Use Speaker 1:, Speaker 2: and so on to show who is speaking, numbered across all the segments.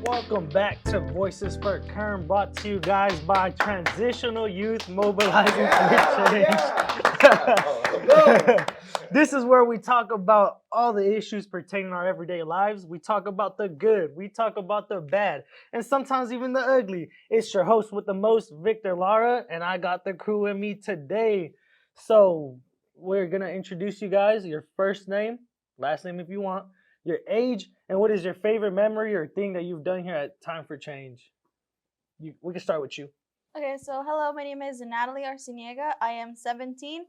Speaker 1: Welcome back to Voices for KERN, brought to you guys by Transitional Youth Mobilizing for Change. This is where we talk about all the issues pertaining to our everyday lives. We talk about the good, we talk about the bad, and sometimes even the ugly. It's your host with the most, Victor Lara, and I got the crew with me today. So we're going to introduce you guys, your first name, last name if you want, your age, and what is your favorite memory or thing that you've done here at Time for Change? We can start with you.
Speaker 2: Okay, so hello, my name is Natalie Arciniega. I am 17,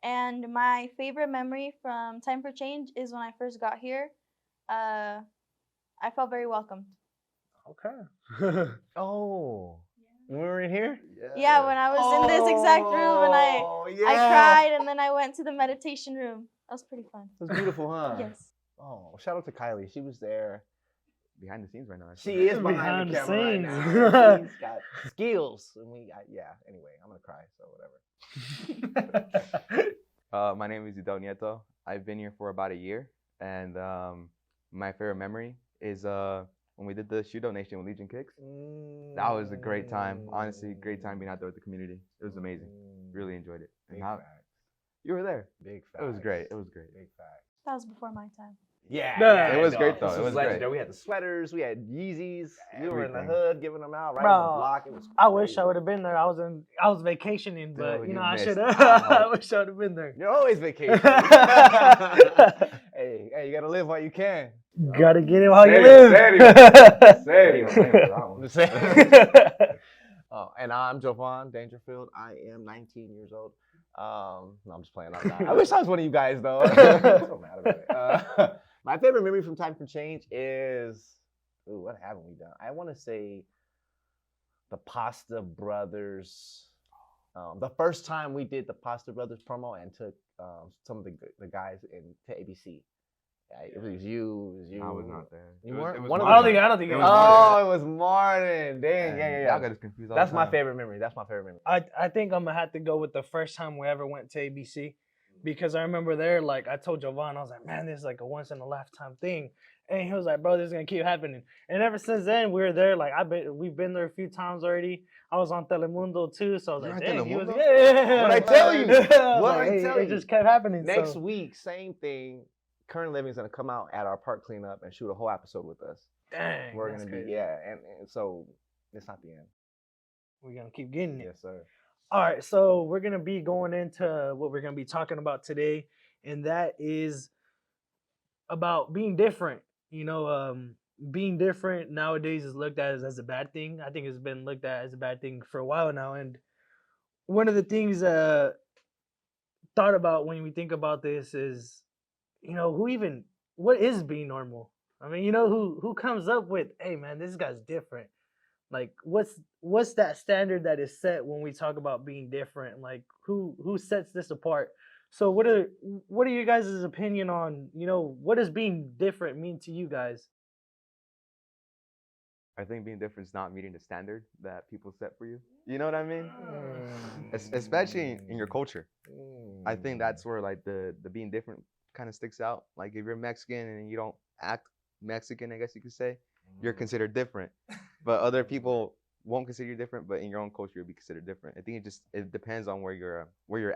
Speaker 2: and my favorite memory from Time for Change is when I first got here. I felt very welcomed.
Speaker 1: Okay.
Speaker 3: Oh, when we were in here?
Speaker 2: Yeah, when I was in this exact room and I cried, and then I went to the meditation room. That was pretty fun.
Speaker 3: It was beautiful, huh?
Speaker 2: Yes.
Speaker 3: Oh, shout out to Kylie. She was there.
Speaker 4: Behind the scenes right now.
Speaker 3: She is behind the camera right
Speaker 1: scenes.
Speaker 3: now. She's got skills. And anyway, I'm going to cry, so whatever.
Speaker 4: My name is Yeudiel Nieto. I've been here for about a year, and my favorite memory is when we did the shoe donation with Legion Kicks. That was a great time. Honestly, great time being out there with the community. It was amazing. Really enjoyed it.
Speaker 3: Big facts.
Speaker 4: You were there.
Speaker 3: Big facts.
Speaker 4: It was great. It was great.
Speaker 3: Big facts.
Speaker 2: That was before my time.
Speaker 3: Yeah,
Speaker 4: it was great though.
Speaker 3: This
Speaker 4: It was
Speaker 3: legendary.
Speaker 4: great.
Speaker 3: We had the sweaters, we had Yeezys. We were in the
Speaker 4: Everything.
Speaker 3: hood giving them out right
Speaker 1: Bro,
Speaker 3: on the block. It was crazy.
Speaker 1: I wish I would have been there. I was vacationing, but
Speaker 4: Dude,
Speaker 1: you know
Speaker 4: you
Speaker 1: I
Speaker 4: missed
Speaker 1: should have.
Speaker 4: out.
Speaker 1: I wish I would have been there.
Speaker 3: You're always vacationing. hey, you gotta live while you can.
Speaker 1: Gotta get it while you live.
Speaker 3: Oh, and I'm Jovan Dangerfield. I am 19 years old. No, I'm just playing. I'm not. I wish I was one of you guys though. I'm so mad about it. My favorite memory from Time for Change is, what haven't we done? I want to say the Pasta Brothers. The first time we did the Pasta Brothers promo and took some of the guys into ABC. It was you.
Speaker 4: I was not there.
Speaker 3: You weren't?
Speaker 4: It was
Speaker 3: One of
Speaker 4: Martin.
Speaker 1: I don't think it was.
Speaker 3: Oh, it was Martin. Dang, yeah.
Speaker 4: Y'all got us confused all
Speaker 3: That's
Speaker 4: the
Speaker 3: my
Speaker 4: time.
Speaker 3: favorite memory. That's my favorite memory.
Speaker 1: I think I'm gonna have to go with the first time we ever went to ABC, because I remember there, like I told Jovan, I was like, man, this is like a once in a lifetime thing, and he was like, bro, this is gonna keep happening. And ever since then, we were there. Like we've been there a few times already. I was on Telemundo too, so I was
Speaker 4: You
Speaker 1: like,
Speaker 4: were on
Speaker 1: dang, he was,
Speaker 4: Telemundo?
Speaker 1: yeah.
Speaker 3: What'd I tell you? What'd
Speaker 1: Like,
Speaker 3: I tell
Speaker 1: it
Speaker 3: you?
Speaker 1: just kept happening.
Speaker 3: Next
Speaker 1: so.
Speaker 3: week, same thing. KERN Living's gonna come out at our park cleanup and shoot a whole episode with us.
Speaker 1: Dang,
Speaker 3: We're
Speaker 1: that's
Speaker 3: gonna be
Speaker 1: crazy.
Speaker 3: and so it's not the end.
Speaker 1: We're gonna keep getting it.
Speaker 3: Yes, sir.
Speaker 1: All right, so we're gonna be going into what we're gonna be talking about today, and that is about being different. You know, being different nowadays is looked at as a bad thing. I think it's been looked at as a bad thing for a while now. And one of the things thought about when we think about this is, you know, what is being normal? I mean, you know, who comes up with, hey man, this guy's different. Like, what's that standard that is set when we talk about being different? Like, who sets this apart? So what are you guys' opinion on, you know, what does being different mean to you guys?
Speaker 4: I think being different is not meeting the standard that people set for you. You know what I mean? Especially in your culture. I think that's where like the being different kind of sticks out. Like if you're Mexican and you don't act Mexican, I guess you could say, you're considered different. But other people won't consider you different, but in your own culture you'll be considered different. I think it depends on where you're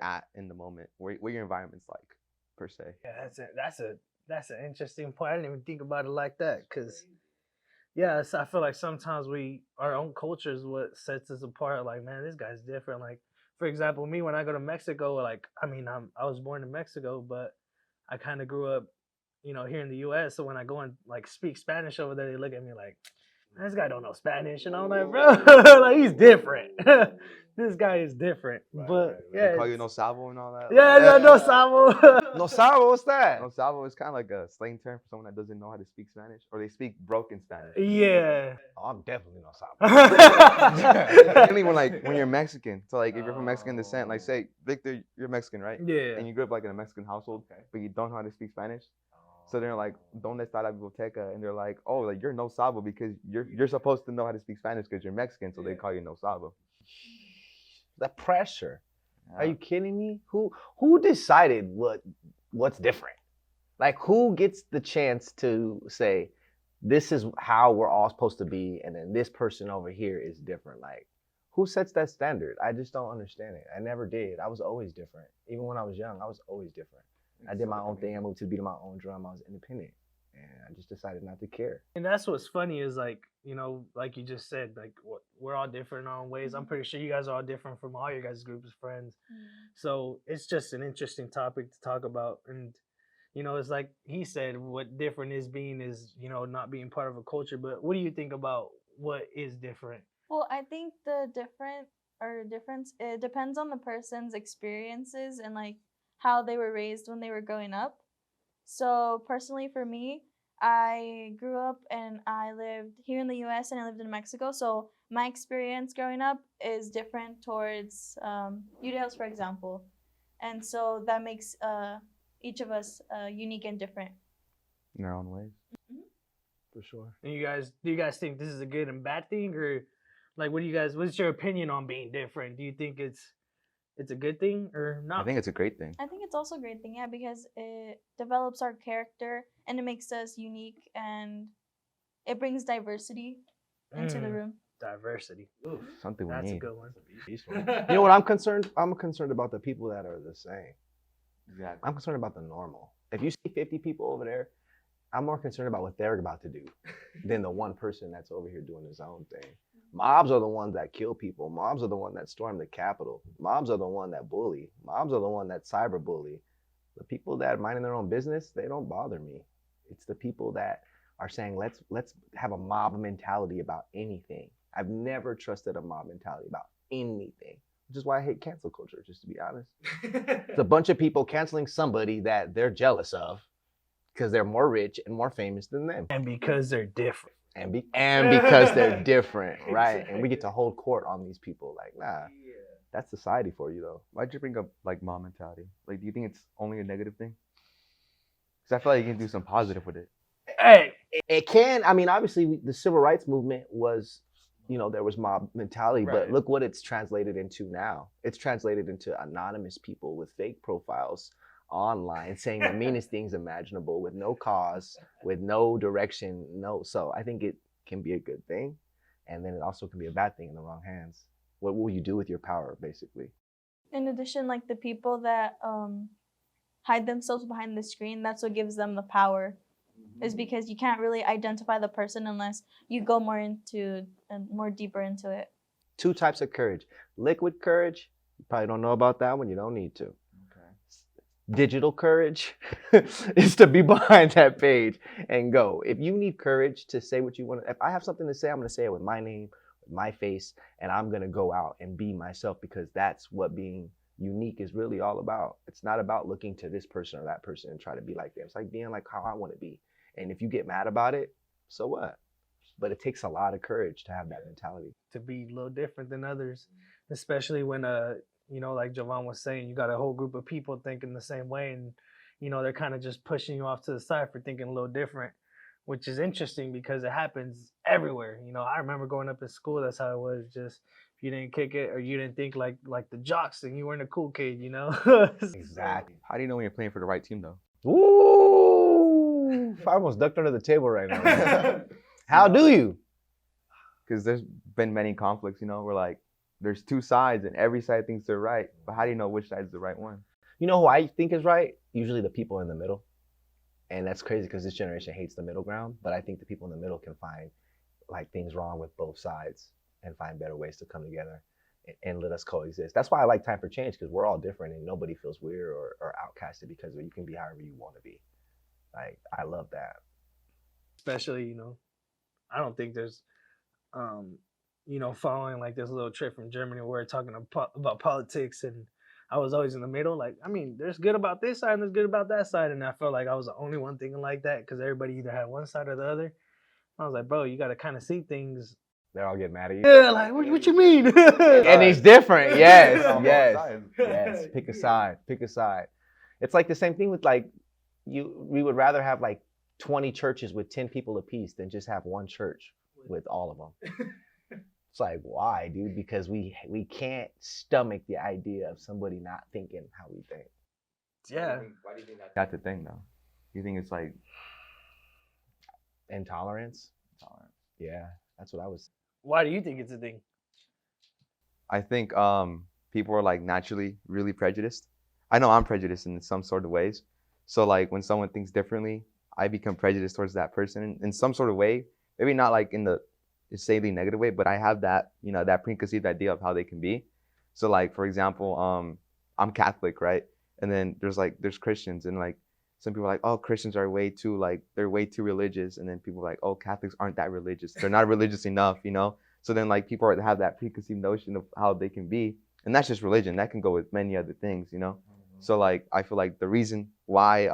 Speaker 4: at in the moment, where your environment's like, per se.
Speaker 1: Yeah, that's an interesting point. I didn't even think about it like that, because yeah, I feel like sometimes our own culture is what sets us apart. Like, man, this guy's different. Like, for example, me, when I go to Mexico, like, I mean, I was born in Mexico, but I kind of grew up, you know, here in the U.S. So when I go and like speak Spanish over there, they look at me like, this guy don't know Spanish, and I'm like, bro, like he's different. This guy is different. But yeah,
Speaker 4: They call you no sabo and all that.
Speaker 1: yeah, no sabo.
Speaker 3: No sabo, what's that?
Speaker 4: No sabo is kind of like a slang term for someone that doesn't know how to speak Spanish, or they speak broken Spanish.
Speaker 1: Yeah.
Speaker 3: Oh, I'm definitely no sabo.
Speaker 4: Mainly when you're Mexican. So like if you're from Mexican descent, like say Victor, you're Mexican, right?
Speaker 1: Yeah.
Speaker 4: And you grew up like in a Mexican household, but you don't know how to speak Spanish. So they're like, "Donde está la biblioteca?" And they're like, "Oh, like you're no sabo because you're supposed to know how to speak Spanish because you're Mexican, so they call you no sabo."
Speaker 3: The pressure. Are you kidding me? Who decided what's different? Like who gets the chance to say this is how we're all supposed to be, and then this person over here is different. Like, who sets that standard? I just don't understand it. I never did. I was always different. Even when I was young, I was always different. I did my own thing. I moved to the beat of my own drum. I was independent, and I just decided not to care.
Speaker 1: And that's what's funny is like, you know, like you just said, like we're all different in our own ways. I'm pretty sure you guys are all different from all your guys' groups of friends. So it's just an interesting topic to talk about. And, you know, it's like he said, what different is being is, you know, not being part of a culture. But what do you think about what is different?
Speaker 2: Well, I think the difference, it depends on the person's experiences and like how they were raised when they were growing up. So personally for me, I grew up and I lived here in the US and I lived in Mexico. So my experience growing up is different towards Yeudiel's, for example. And so that makes each of us unique and different.
Speaker 4: In their own ways.
Speaker 3: For sure.
Speaker 1: And do you guys think this is a good and bad thing, or like what's your opinion on being different? Do you think it's a good thing or not?
Speaker 4: I think it's a great thing.
Speaker 2: I think it's also a great thing, yeah, because it develops our character and it makes us unique and it brings diversity into the room.
Speaker 1: Diversity. Ooh,
Speaker 4: Something we
Speaker 1: that's
Speaker 4: need.
Speaker 1: a good one.
Speaker 3: You know what I'm concerned? I'm concerned about the people that are the same.
Speaker 4: Exactly.
Speaker 3: I'm concerned about the normal. If you see 50 people over there, I'm more concerned about what they're about to do than the one person that's over here doing his own thing. Mobs are the ones that kill people. Mobs are the one that storm the Capitol. Mobs are the one that bully. Mobs are the one that cyberbully. The people that minding their own business, they don't bother me. It's the people that are saying, let's have a mob mentality about anything. I've never trusted a mob mentality about anything, which is why I hate cancel culture, just to be honest. It's a bunch of people canceling somebody that they're jealous of because they're more rich and more famous than them.
Speaker 1: And because they're different.
Speaker 3: And because they're different, right? And we get to hold court on these people. Like, nah, that's society for you, though.
Speaker 4: Why'd you bring up like mom mentality? Like, do you think it's only a negative thing? Because I feel like you can do some positive with it.
Speaker 1: Hey,
Speaker 3: It can. I mean, obviously, the civil rights movement was, you know, there was mob mentality,
Speaker 1: Right.
Speaker 3: but look what it's translated into now. It's translated into anonymous people with fake profiles online saying the meanest things imaginable with no cause, with no direction, no. So I think it can be a good thing, and then it also can be a bad thing in the wrong hands. What will you do with your power, basically?
Speaker 2: In addition, like the people that hide themselves behind the screen, that's what gives them the power. Is because you can't really identify the person unless you go more deeper into it.
Speaker 3: Two types of courage. Liquid courage, you probably don't know about that one, you don't need to.
Speaker 4: Okay.
Speaker 3: Digital courage is to be behind that page and go. If you need courage to say what you want, if I have something to say, I'm going to say it with my name, with my face, and I'm going to go out and be myself, because that's what being unique is really all about. It's not about looking to this person or that person and try to be like them. It's like being like how I want to be. And if you get mad about it, so what? But it takes a lot of courage to have that mentality.
Speaker 1: to be a little different than others, especially when you know, like Javon was saying, you got a whole group of people thinking the same way, and you know they're kind of just pushing you off to the side for thinking a little different, which is interesting because it happens everywhere. You know, I remember growing up in school, that's how it was. Just if you didn't kick it or you didn't think like the jocks, then you weren't a cool kid, you know.
Speaker 3: Exactly.
Speaker 4: How do you know when you're playing for the right team, though?
Speaker 3: Ooh, I almost ducked under the table right now. How do you?
Speaker 4: Because there's been many conflicts, you know, where like there's two sides and every side thinks they're right. But how do you know which side's the right one?
Speaker 3: You know who I think is right? Usually the people in the middle. And that's crazy because this generation hates the middle ground. But I think the people in the middle can find like things wrong with both sides and find better ways to come together and let us coexist. That's why I like Time for Change, because we're all different and nobody feels weird or outcasted because you can be however you want to be. Like, I love that.
Speaker 1: Especially, you know, I don't think there's, you know, following like this little trip from Germany where we're talking about politics, and I was always in the middle. Like, I mean, there's good about this side and there's good about that side, and I felt like I was the only one thinking like that because everybody either had one side or the other. I was like, bro, you got to kind of see things.
Speaker 3: They're all getting mad at you.
Speaker 1: Yeah, like what you mean?
Speaker 3: And he's different. Yes,
Speaker 4: On both
Speaker 3: yes,
Speaker 4: sides.
Speaker 3: yes. Pick a side. Pick a side. It's like the same thing with like we would rather have like 20 churches with 10 people apiece than just have one church with all of them. It's like, why, dude? Because we can't stomach the idea of somebody not thinking how we think.
Speaker 1: Yeah.
Speaker 4: Why do you think that's the thing, though? You think it's like
Speaker 3: Intolerance. Yeah, that's what I was.
Speaker 1: Why do you think it's a thing?
Speaker 4: I think people are like naturally really prejudiced. I know I'm prejudiced in some sort of ways. So like when someone thinks differently, I become prejudiced towards that person in some sort of way. Maybe not like in the insanely negative way, but I have that, you know, that preconceived idea of how they can be. So like for example, I'm Catholic, right? And then there's Christians, and like some people are like, oh, Christians are way too they're way too religious, and then people are like, oh, Catholics aren't that religious. They're not religious enough, you know? So then like people have that preconceived notion of how they can be. And that's just religion. That can go with many other things, you know? So like I feel like the reason why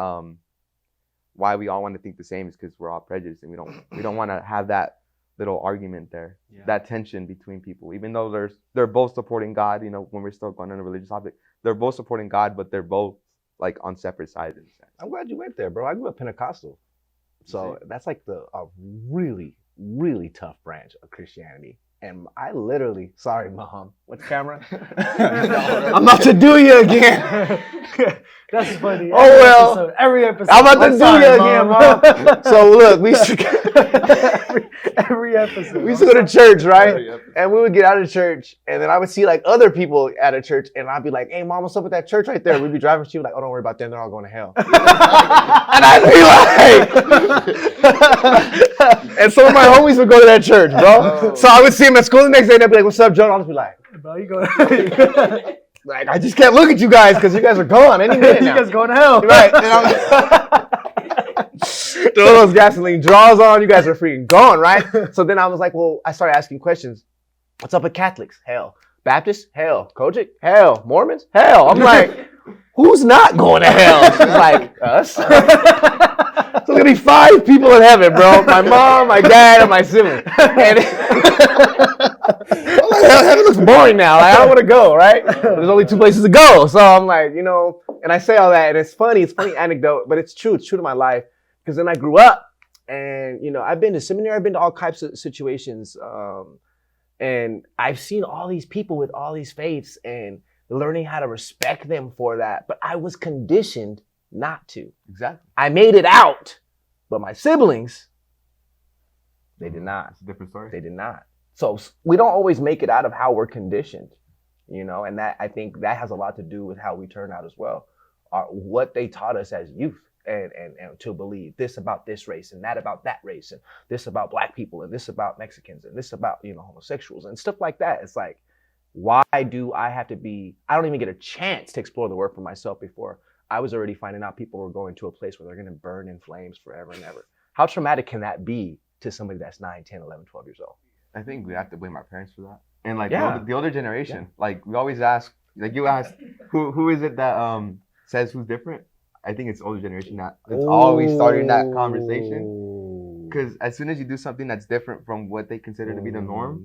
Speaker 4: we all want to think the same is because we're all prejudiced, and we don't want to have that little argument there, that tension between people. Even though they're both supporting God, you know, when we're still going on a religious topic, they're both supporting God, but they're both like on separate sides in a sense.
Speaker 3: I'm glad you went there, bro. I grew up Pentecostal, so that's like a really, really tough branch of Christianity. And I literally, sorry, Mom, what's camera? I'm about to do you again.
Speaker 1: That's funny.
Speaker 3: Every
Speaker 1: Every episode.
Speaker 3: I'm about to do you again, Mom. So look,
Speaker 1: every episode.
Speaker 3: we used to go to church, right? And we would get out of church, and then I would see like other people at a church, and I'd be like, "Hey, Mom, what's up with that church right there?" We'd be driving, she was like, "Oh, don't worry about them; they're all going to hell." And I'd be like, and some of my homies would go to that church, bro. So I would see them at school the next day, and they'd be like, "What's up, Joe?" And I'd just be like,
Speaker 1: Bro, you go.
Speaker 3: like, I just can't look at you guys because you guys are gone any minute now.
Speaker 1: You guys going to hell,
Speaker 3: Right? And I'm throw those gasoline draws on, you guys are freaking gone, right? So then I was like, well, I started asking questions. What's up with Catholics? Hell. Baptists? Hell. Kojic? Hell. Mormons? Hell. I'm like, who's not going to hell? She's like, us. So there's gonna be 5 people in heaven, bro. My mom, my dad, and my sibling. And I'm like, heaven looks boring now. Like, I don't want to go, right? There's only 2 places to go. So I'm like, you know, and I say all that, and it's funny anecdote, but it's true to my life. Because then I grew up, and, you know, I've been to seminary, I've been to all types of situations, and I've seen all these people with all these faiths and learning how to respect them for that. But I was conditioned not to.
Speaker 4: Exactly.
Speaker 3: I made it out, but my siblings, they did not.
Speaker 4: It's a different story.
Speaker 3: They did not. So we don't always make it out of how we're conditioned, you know, and that, I think that has a lot to do with how we turn out as well, what they taught us as youth. And to believe this about this race and that about that race and this about black people and this about Mexicans and this about, you know, homosexuals and stuff like that. It's like, why do I have to be, I don't even get a chance to explore the word for myself before I was already finding out people were going to a place where they're going to burn in flames forever and ever. How traumatic can that be to somebody that's 9, 10, 11, 12 years old?
Speaker 4: I think we have to blame our parents for that. And like
Speaker 3: Yeah.
Speaker 4: the older generation, like we always ask, like you asked, who is it that says who's different? I think it's older generation that it's always starting that conversation. Because as soon as you do something that's different from what they consider to be the norm,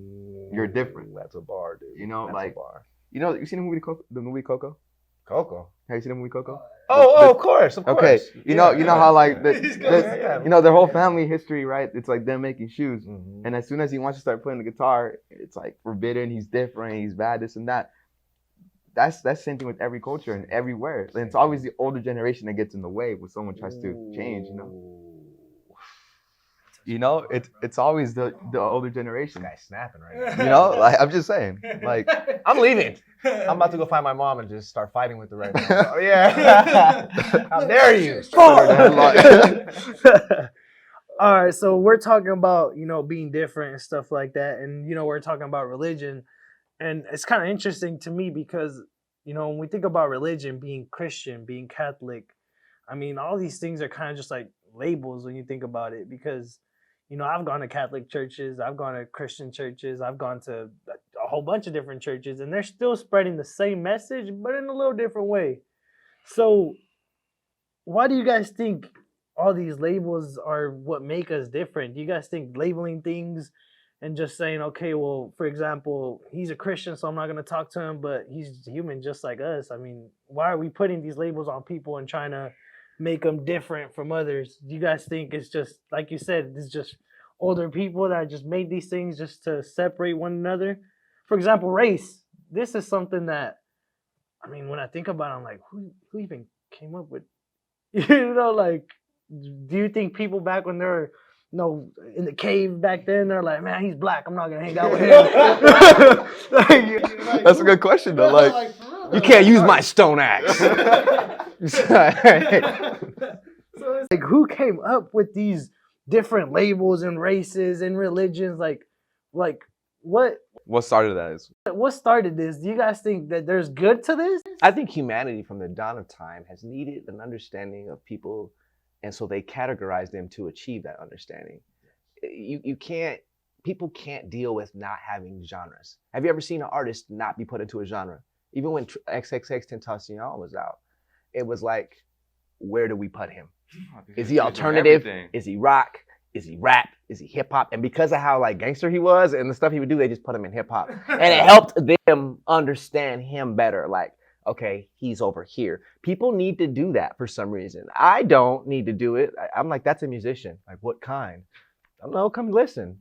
Speaker 4: you're different.
Speaker 3: That's a bar, dude.
Speaker 4: You know,
Speaker 3: That's
Speaker 4: like
Speaker 3: a bar.
Speaker 4: you know, you seen the movie Coco?
Speaker 3: Coco.
Speaker 4: Have you seen the movie Coco?
Speaker 3: Of course, of course.
Speaker 4: Okay, you know how like
Speaker 3: Yeah.
Speaker 4: you know their whole family history, right? It's like them making shoes,
Speaker 3: Mhm.
Speaker 4: and as soon as he wants to start playing the guitar, it's like forbidden. He's different. He's bad. This and that. That's the same thing with every culture and everywhere. And it's always the older generation that gets in the way when someone tries to change. You know, it's always the older generation.
Speaker 3: This guy's snapping right now.
Speaker 4: You know, like I'm just saying, like
Speaker 3: I'm leaving. I'm about to go find my mom and just start fighting with her right now. Oh, yeah. How dare you?
Speaker 1: All right, so we're talking about, you know, being different and stuff like that, and, you know, we're talking about religion, and it's kind of interesting to me because, you know, when we think about religion, being Christian, being Catholic, I mean, all these things are kind of just like labels when you think about it, because, you know, I've gone to Catholic churches, I've gone to Christian churches, I've gone to a whole bunch of different churches, and they're still spreading the same message, but in a little different way. So why do you guys think all these labels are what make us different? Do you guys think labeling things and just saying, okay, well, for example, he's a Christian, so I'm not going to talk to him, but he's human just like us. I mean, why are we putting these labels on people and trying to make them different from others? Do you guys think it's just, like you said, it's just older people that just made these things just to separate one another? For example, race. This is something that, I mean, when I think about it, I'm like, who even came up with, you know, like, do you think people back when they were in the cave back then, they're like, man, he's black. I'm not gonna hang out with him. Like,
Speaker 4: That's a good question though. Like,
Speaker 3: You can't use my stone axe.
Speaker 1: So it's like, who came up with these different labels and races and religions? Like
Speaker 4: what started that is
Speaker 1: what started this? Do you guys think that there's good to this?
Speaker 3: I think humanity from the dawn of time has needed an understanding of people, and so they categorize them to achieve that understanding. People can't deal with not having genres. Have you ever seen an artist not be put into a genre? Even when XXX Tentacion was out, it was like, where do we put him? Is he alternative? Is he rock? Is he rap? Is he hip hop? And because of how like gangster he was and the stuff he would do, they just put him in hip hop. And it helped them understand him better. Like, okay, he's over here. People need to do that for some reason. I don't need to do it. I'm like, that's a musician. Like, what kind? I don't know, come listen.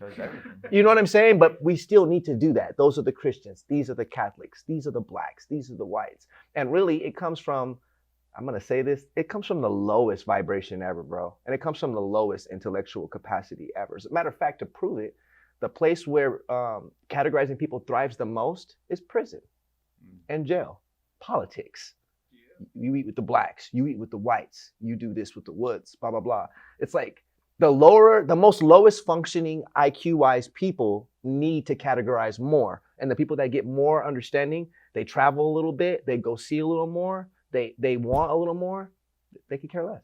Speaker 3: You know what I'm saying? But we still need to do that. Those are the Christians. These are the Catholics. These are the blacks. These are the whites. And really, it comes from, I'm going to say this, it comes from the lowest vibration ever, bro. And it comes from the lowest intellectual capacity ever. As a matter of fact, to prove it, the place where categorizing people thrives the most is prison and jail, politics. You eat with the blacks, you eat with the whites, you do this with the woods, blah, blah, blah. It's like the most lowest functioning IQ-wise people need to categorize more. And the people that get more understanding, they travel a little bit, they go see a little more, they want a little more, they could care less.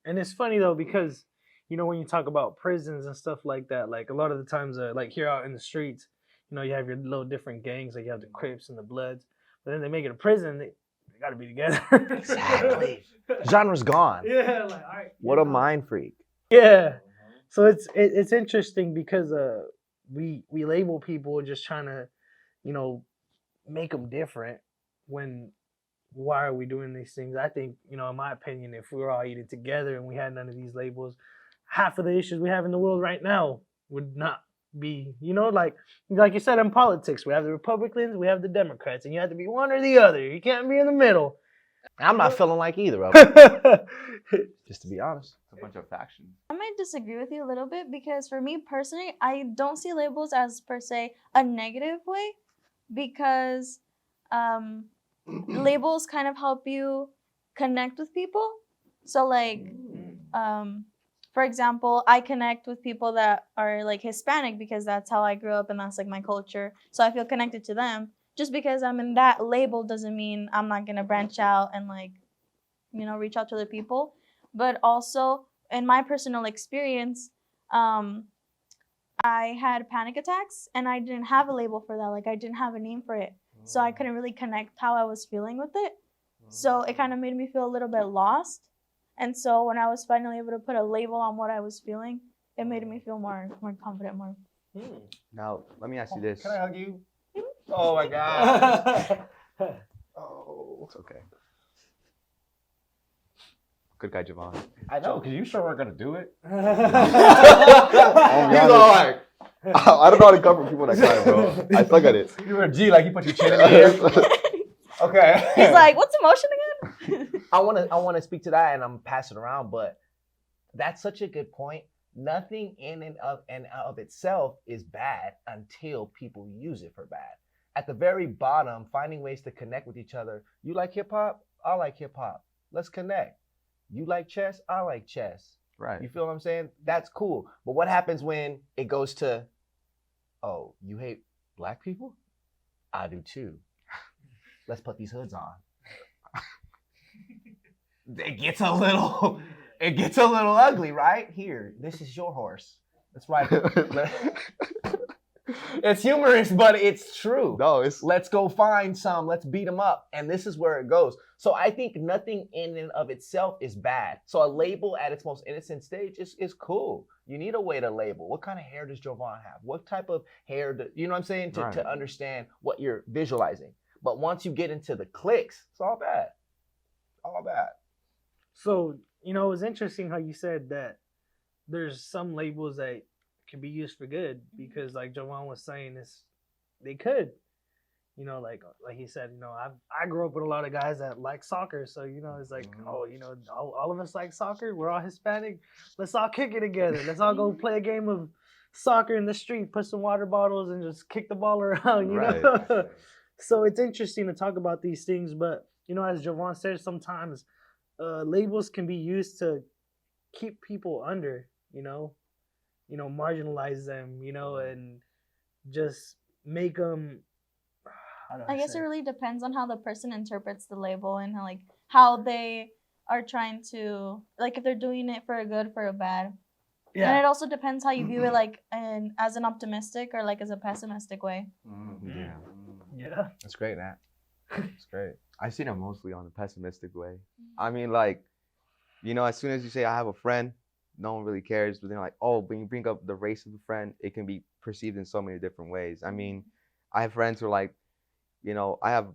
Speaker 1: And it's funny though, because you know, when you talk about prisons and stuff like that, like a lot of the times, like here out in the streets, you know, you have your little different gangs, like you have the Crips and the Bloods, but then they make it a prison, they got to be together.
Speaker 3: Exactly. Genre's gone.
Speaker 1: Yeah, like, all right.
Speaker 3: What a mind freak.
Speaker 1: Yeah. So it's interesting because we label people just trying to, you know, make them different. When why are we doing these things? I think, you know, in my opinion, if we were all eating together and we had none of these labels, half of the issues we have in the world right now would not be, you know, like you said, in politics, we have the Republicans, we have the Democrats, and you have to be one or the other. You can't be in the middle.
Speaker 3: I'm not feeling like either of them, just to be honest.
Speaker 4: it's a bunch of factions.
Speaker 2: I might disagree with you a little bit because for me personally, I don't see labels as per se a negative way because labels kind of help you connect with people. So like, for example, I connect with people that are like Hispanic because that's how I grew up and that's like my culture. So I feel connected to them. Just because I'm in that label doesn't mean I'm not going to branch out and like, you know, reach out to other people. But also in my personal experience, I had panic attacks and I didn't have a label for that. Like I didn't have a name for it. So I couldn't really connect how I was feeling with it. So it kind of made me feel a little bit lost. And so when I was finally able to put a label on what I was feeling, it made me feel more confident, more.
Speaker 4: Now, let me ask you this.
Speaker 3: Can I hug you? Oh my God. Oh.
Speaker 4: It's okay. Good guy, Javon.
Speaker 3: I know, because you sure weren't going to do it.
Speaker 4: He's all like, I don't know how to cover people that kind, bro. I suck at it.
Speaker 3: You were a G, like you put your chin in the air. Okay.
Speaker 2: He's like, what's emotion again?
Speaker 3: I want to speak to that, and I'm passing around, but that's such a good point. Nothing in and of itself is bad until people use it for bad. At the very bottom, finding ways to connect with each other. You like hip hop? I like hip hop. Let's connect. You like chess? I like chess.
Speaker 4: Right.
Speaker 3: You feel what I'm saying? That's cool. But what happens when it goes to, oh, you hate black people? I do too. Let's put these hoods on. It gets a little ugly, right? Here, this is your horse. Let's ride. It's humorous, but it's true.
Speaker 4: No, it's
Speaker 3: Let's go find some. Let's beat them up. And this is where it goes. So I think nothing in and of itself is bad. So a label at its most innocent stage is cool. You need a way to label. What kind of hair does Jovan have? What type of hair, you know what I'm saying? To understand what you're visualizing. But once you get into the clicks, it's all bad. All bad.
Speaker 1: So, you know, it was interesting how you said that there's some labels that can be used for good because like Jovan was saying, they could. you know, like he said, you know, I grew up with a lot of guys that like soccer, so you know, it's like, oh, you know, all of us like soccer. We're all Hispanic. Let's all kick it together. Let's all go play a game of soccer in the street. Put some water bottles and just kick the ball around. You know. So it's interesting to talk about these things, but you know, as Javon said, sometimes labels can be used to keep people under. You know, marginalize them. You know, and just make them.
Speaker 2: I guess it really depends on how the person interprets the label and how they are trying to, like, if they're doing it for a good, for a bad. Yeah. And it also depends how you view it, like, as an optimistic or like as a pessimistic way.
Speaker 1: Yeah.
Speaker 3: That's great, Nat. That's great.
Speaker 4: I see them mostly on the pessimistic way. I mean, like, you know, as soon as you say I have a friend, no one really cares. But then like, oh, when you bring up the race of the friend, it can be perceived in so many different ways. I mean, I have friends who are like, you know, I have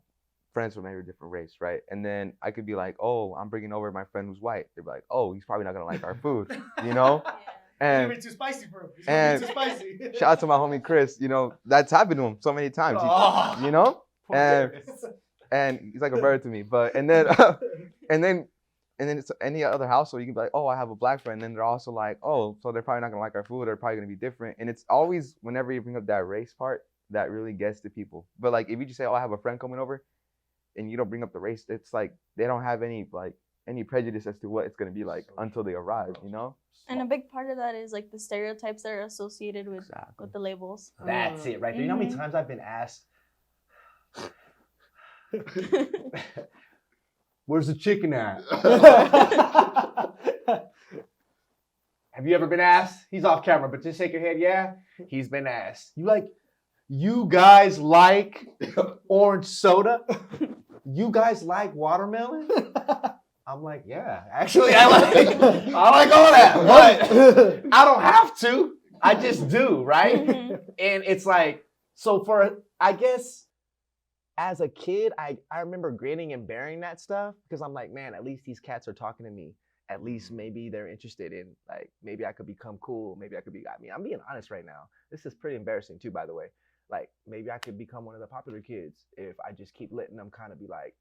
Speaker 4: friends from every different race, right? And then I could be like, oh, I'm bringing over my friend who's white. They'd be like, oh, he's probably not gonna like our food, you know? And
Speaker 1: too spicy, bro.
Speaker 4: And
Speaker 1: too spicy.
Speaker 4: Shout out to my homie Chris. You know, that's happened to him so many times. You know, and he's like a bird to me. But and then it's any other household, you can be like, oh, I have a black friend. And then they're also like, oh, so they're probably not gonna like our food. They're probably gonna be different. And it's always whenever you bring up that race part, that really gets to people. But like if you just say, oh, I have a friend coming over, and you don't bring up the race, it's like they don't have any prejudice as to what it's gonna be like until they arrive, you know?
Speaker 2: And a big part of that is like the stereotypes that are associated with the labels.
Speaker 3: That's it right there. You know how many times I've been asked, where's the chicken at? Have you ever been asked? He's off camera, but just shake your head, yeah? He's been asked. You guys like orange soda? You guys like watermelon? I'm like, yeah, actually I like all that, but I don't have to. I just do, right? And it's like, so I guess as a kid, I remember grinning and bearing that stuff because I'm like, man, at least these cats are talking to me. At least maybe they're interested in, like, maybe I could become cool. Maybe I could I'm being honest right now. This is pretty embarrassing too, by the way. Like, maybe I could become one of the popular kids if I just keep letting them kind of be like,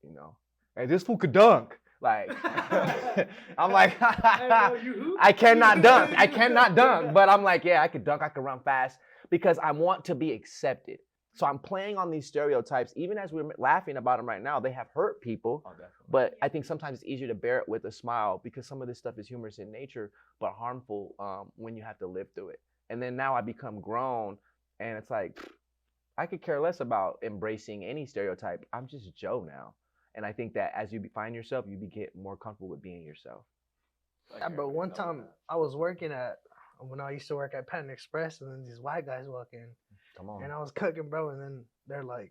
Speaker 3: you know, hey, this fool could dunk. Like, I'm like, I cannot dunk. But I'm like, yeah, I could dunk. I could run fast because I want to be accepted. So I'm playing on these stereotypes. Even as we're laughing about them right now, they have hurt people. But I think sometimes it's easier to bear it with a smile because some of this stuff is humorous in nature, but harmful when you have to live through it. And then now I become grown. And it's like, I could care less about embracing any stereotype. I'm just Joe now. And I think that as you find yourself, you get more comfortable with being yourself.
Speaker 1: Yeah, but one time I was working when I used to work at Penn Express, and then these white guys walk in.
Speaker 3: Come on.
Speaker 1: And I was cooking, bro, and then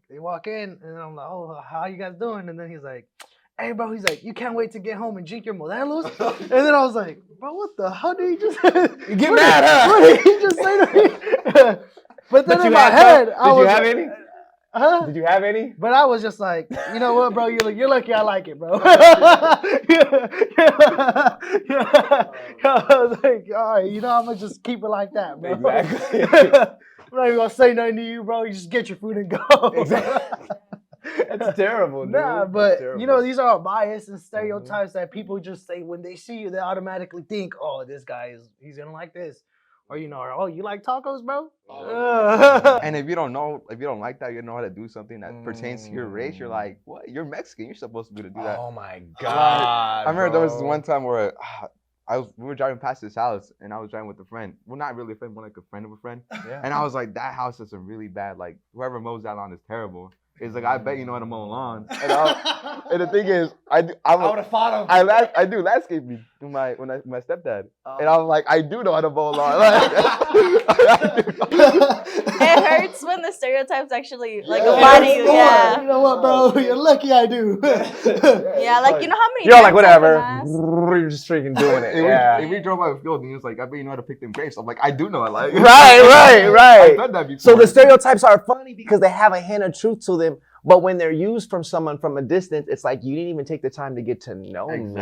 Speaker 1: they walk in, and I'm like, oh, how you guys doing? And then he's like, hey, bro, he's like, you can't wait to get home and drink your Modelo's? And then I was like, bro, what the hell did he just say?
Speaker 3: You get mad, huh?
Speaker 1: What did he just say to me? But then in my head, I was
Speaker 3: like, any? Huh? Did you have any?
Speaker 1: But I was just like, you know what, bro? You're lucky I like it, bro. I was like, all right, you know, I'm going to just keep it like that, bro.
Speaker 3: Exactly.
Speaker 1: I'm not even going to say nothing to you, bro. You just get your food and go.
Speaker 3: Exactly. That's terrible, dude.
Speaker 1: Nah, but, you know, these are bias and stereotypes that people just say when they see you, they automatically think, oh, this guy he's going to like this. Or, you know, oh, you like tacos, bro?
Speaker 4: And if you don't like that, you don't know how to do something that pertains to your race, you're like, what? You're Mexican. You're supposed to be able to do that.
Speaker 3: Oh, my God.
Speaker 4: I remember there was one time where we were driving past this house, and I was driving with a friend. Well, not really a friend, more like a friend of a friend. Yeah. And I was like, that house is a really bad, like, whoever mows that lawn is terrible. It's like, I bet you know how to mow a lawn. And the thing is, I would have fought him. I do landscaping with my stepdad. And I'm like, I do know how to mow a lawn.
Speaker 2: It hurts when the stereotypes actually like apply to you. Yeah.
Speaker 1: You know what, bro? You're lucky I do.
Speaker 2: Yeah, like, you know how many
Speaker 3: You're like, whatever. You're just freaking doing it.
Speaker 4: If we drove by the field and he was like, I bet you know how to pick them grapes. I'm like, I do know. Right.
Speaker 3: I've done that before. So the stereotypes are funny because they have a hint of truth to them. But when they're used from someone from a distance, it's like you didn't even take the time to get to know me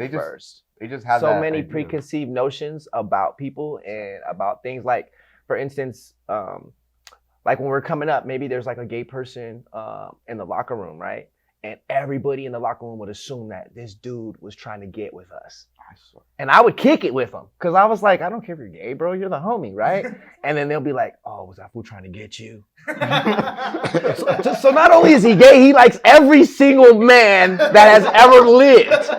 Speaker 3: first.
Speaker 4: They just have
Speaker 3: so many preconceived notions about people and about things. Like, for instance, like when we're coming up, maybe there's like a gay person in the locker room, right? And everybody in the locker room would assume that this dude was trying to get with us. And I would kick it with him because I was like, I don't care if you're gay, bro. You're the homie, right? And then they'll be like, oh, was that fool trying to get you? So not only is he gay, he likes every single man that has ever lived.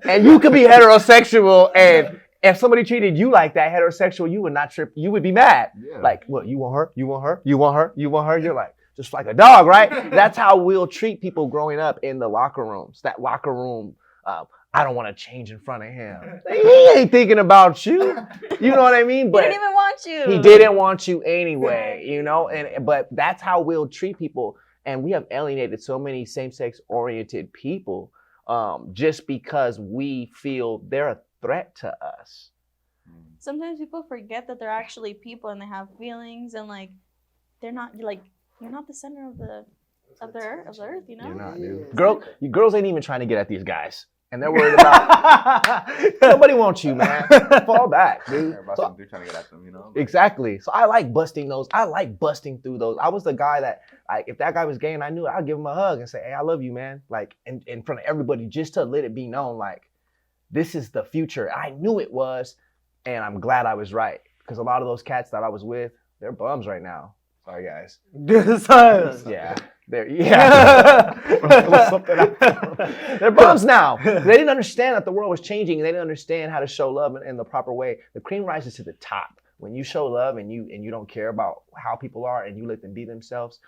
Speaker 3: And you could be heterosexual, and if somebody treated you like that, heterosexual, you would not trip. You would be mad. Yeah. Like, what, you want her? You want her? You want her? You want her? You're like, just like a dog, right? That's how we'll treat people growing up in the locker rooms. That locker room, I don't want to change in front of him. He ain't thinking about you. You know what I mean?
Speaker 2: But he didn't even want you.
Speaker 3: He didn't want you anyway, you know? But that's how we'll treat people. And we have alienated so many same-sex oriented people just because we feel they're a threat to us.
Speaker 2: Sometimes people forget that they're actually people and they have feelings, and like they're not like, you're not the center of the earth, you know? You're not,
Speaker 3: dude. Girls ain't even trying to get at these guys. And they're worried about nobody wants you, man. Fall back, dude.
Speaker 4: So, they're trying to get at them, you know?
Speaker 3: Exactly. So I like busting those. I like busting through those. I was the guy that, like, if that guy was gay and I knew it, I'd give him a hug and say, hey, I love you, man. Like, in front of everybody, just to let it be known, like, this is the future. I knew it was, and I'm glad I was right. Because a lot of those cats that I was with, they're bums right now. Sorry, guys. Yeah. They're bums now. They didn't understand that the world was changing, and they didn't understand how to show love in the proper way. The cream rises to the top. When you show love and you don't care about how people are and you let them be themselves,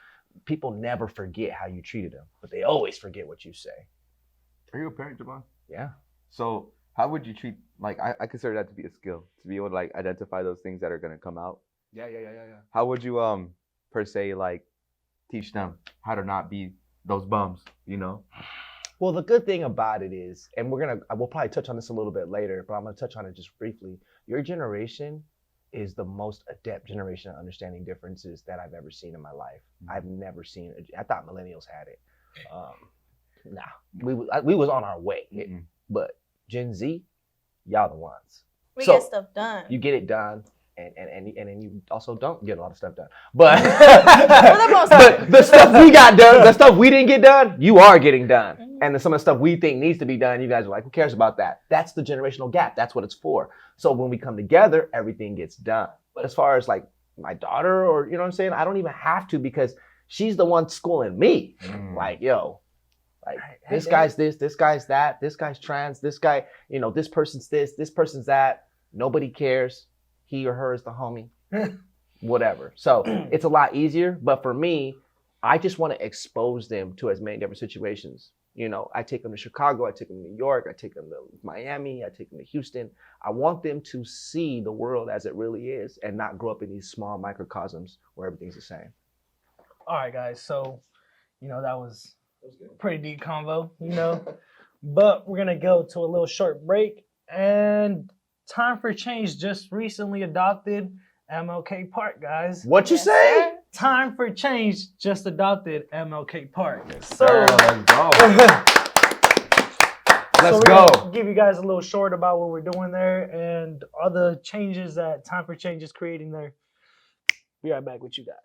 Speaker 3: people never forget how you treated them, but they always forget what you say.
Speaker 4: Are you a parent, Javon?
Speaker 3: Yeah.
Speaker 4: So how would you treat, like, I consider that to be a skill, to be able to like identify those things that are gonna come out.
Speaker 3: Yeah.
Speaker 4: How would you per se like teach them how to not be those bums, you know?
Speaker 3: Well, the good thing about it is, and we'll probably touch on this a little bit later, but I'm gonna touch on it just briefly. Your generation is the most adept generation at understanding differences that I've ever seen in my life. I've never seen it. I thought millennials had it. We was on our way, but Gen Z, y'all the ones.
Speaker 2: We get stuff done.
Speaker 3: You get it done. And then you also don't get a lot of stuff done. But the stuff we got done, the stuff we didn't get done, you are getting done. Mm-hmm. And some of the stuff we think needs to be done, you guys are like, who cares about that? That's the generational gap. That's what it's for. So when we come together, everything gets done. But as far as like my daughter, or you know what I'm saying, I don't even have to, because she's the one schooling me. Like, yo, like this guy's this guy's that, this guy's trans, this guy, you know, this person's this person's that. Nobody cares. He or her is the homie, whatever. So it's a lot easier. But for me, I just want to expose them to as many different situations. You know, I take them to Chicago, I take them to New York, I take them to Miami, I take them to Houston. I want them to see the world as it really is and not grow up in these small microcosms where everything's the same.
Speaker 1: All right, guys. So, you know, that was a pretty deep convo, you know. But we're going to go to a little short break. And Time for Change just recently adopted MLK Park, guys.
Speaker 3: What you say?
Speaker 1: Time for Change just adopted MLK Park.
Speaker 3: Yes,
Speaker 1: so
Speaker 3: let's go.
Speaker 1: Let's go. Give you guys a little short about what we're doing there and all the changes that Time for Change is creating there. Be right back with you guys.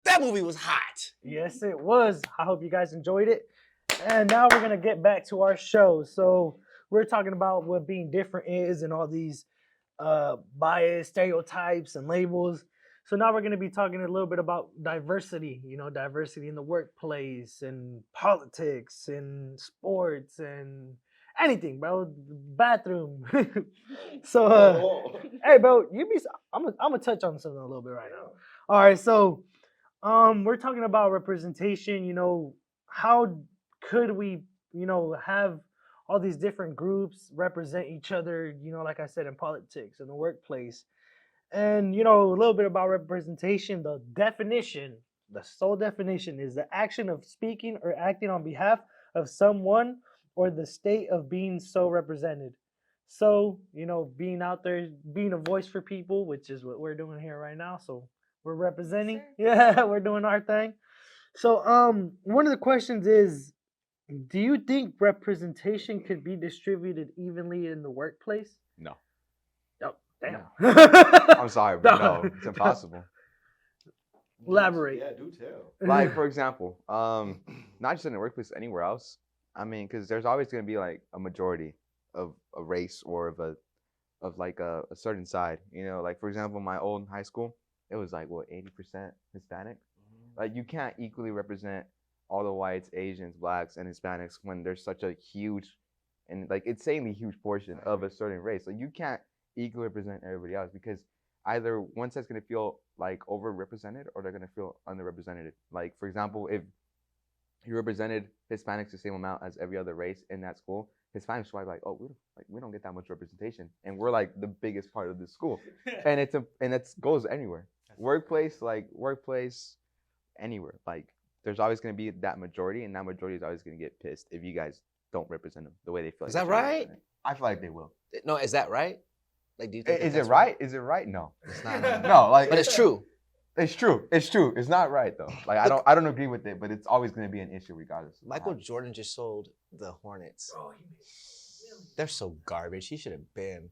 Speaker 3: That movie was hot.
Speaker 1: Yes, it was. I hope you guys enjoyed it. And now we're going to get back to our show. So we're talking about what being different is and all these bias, stereotypes, and labels. So now we're going to be talking a little bit about diversity, you know, diversity in the workplace and politics and sports and anything, bro. Bathroom. So, hey, bro, I'm gonna touch on something a little bit right now. All right, so We're talking about representation. How could we, have all these different groups represent each other? Like I said, in politics, in the workplace, and a little bit about representation. The sole definition is the action of speaking or acting on behalf of someone or the state of being so represented. So, being out there, being a voice for people, which is what we're doing here right now. So we're representing.
Speaker 2: sir.
Speaker 1: Yeah, we're doing our thing. So, one of the questions is, do you think representation could be distributed evenly in the workplace?
Speaker 4: No.
Speaker 1: Oh, damn.
Speaker 4: I'm sorry, but no, it's impossible.
Speaker 1: Elaborate.
Speaker 3: Yeah, do tell.
Speaker 4: Like, for example, not just in the workplace, anywhere else. I mean, because there's always going to be like a majority of a race or of like a certain side. Like, for example, my old high school, it was like, what, 80% Hispanic? Like, you can't equally represent all the whites, Asians, blacks, and Hispanics when there's such a huge and like insanely huge portion of a certain race. So you can't equally represent everybody else because either one side's gonna feel like overrepresented or they're gonna feel underrepresented. Like, for example, if you represented Hispanics the same amount as every other race in that school, Hispanics were like, oh, we don't get that much representation, and we're like the biggest part of the school, and it goes anywhere, workplace, anywhere. Like, there's always gonna be that majority, and that majority is always gonna get pissed if you guys don't represent them the way they feel.
Speaker 5: Is
Speaker 4: like
Speaker 5: that
Speaker 4: they should be
Speaker 5: right?
Speaker 4: represented. I feel like they will.
Speaker 5: No, is that right? Like, do you think
Speaker 4: Is it
Speaker 5: that's
Speaker 4: right? Is it right? No.
Speaker 5: It's not.
Speaker 4: No, like,
Speaker 5: But it's true.
Speaker 4: It's true. It's true. It's not right though. Like, I don't agree with it, but it's always going to be an issue regardless. of what
Speaker 5: Michael
Speaker 4: happens.
Speaker 5: Jordan just sold the Hornets.
Speaker 1: Bro,
Speaker 5: They're so garbage. He should have been.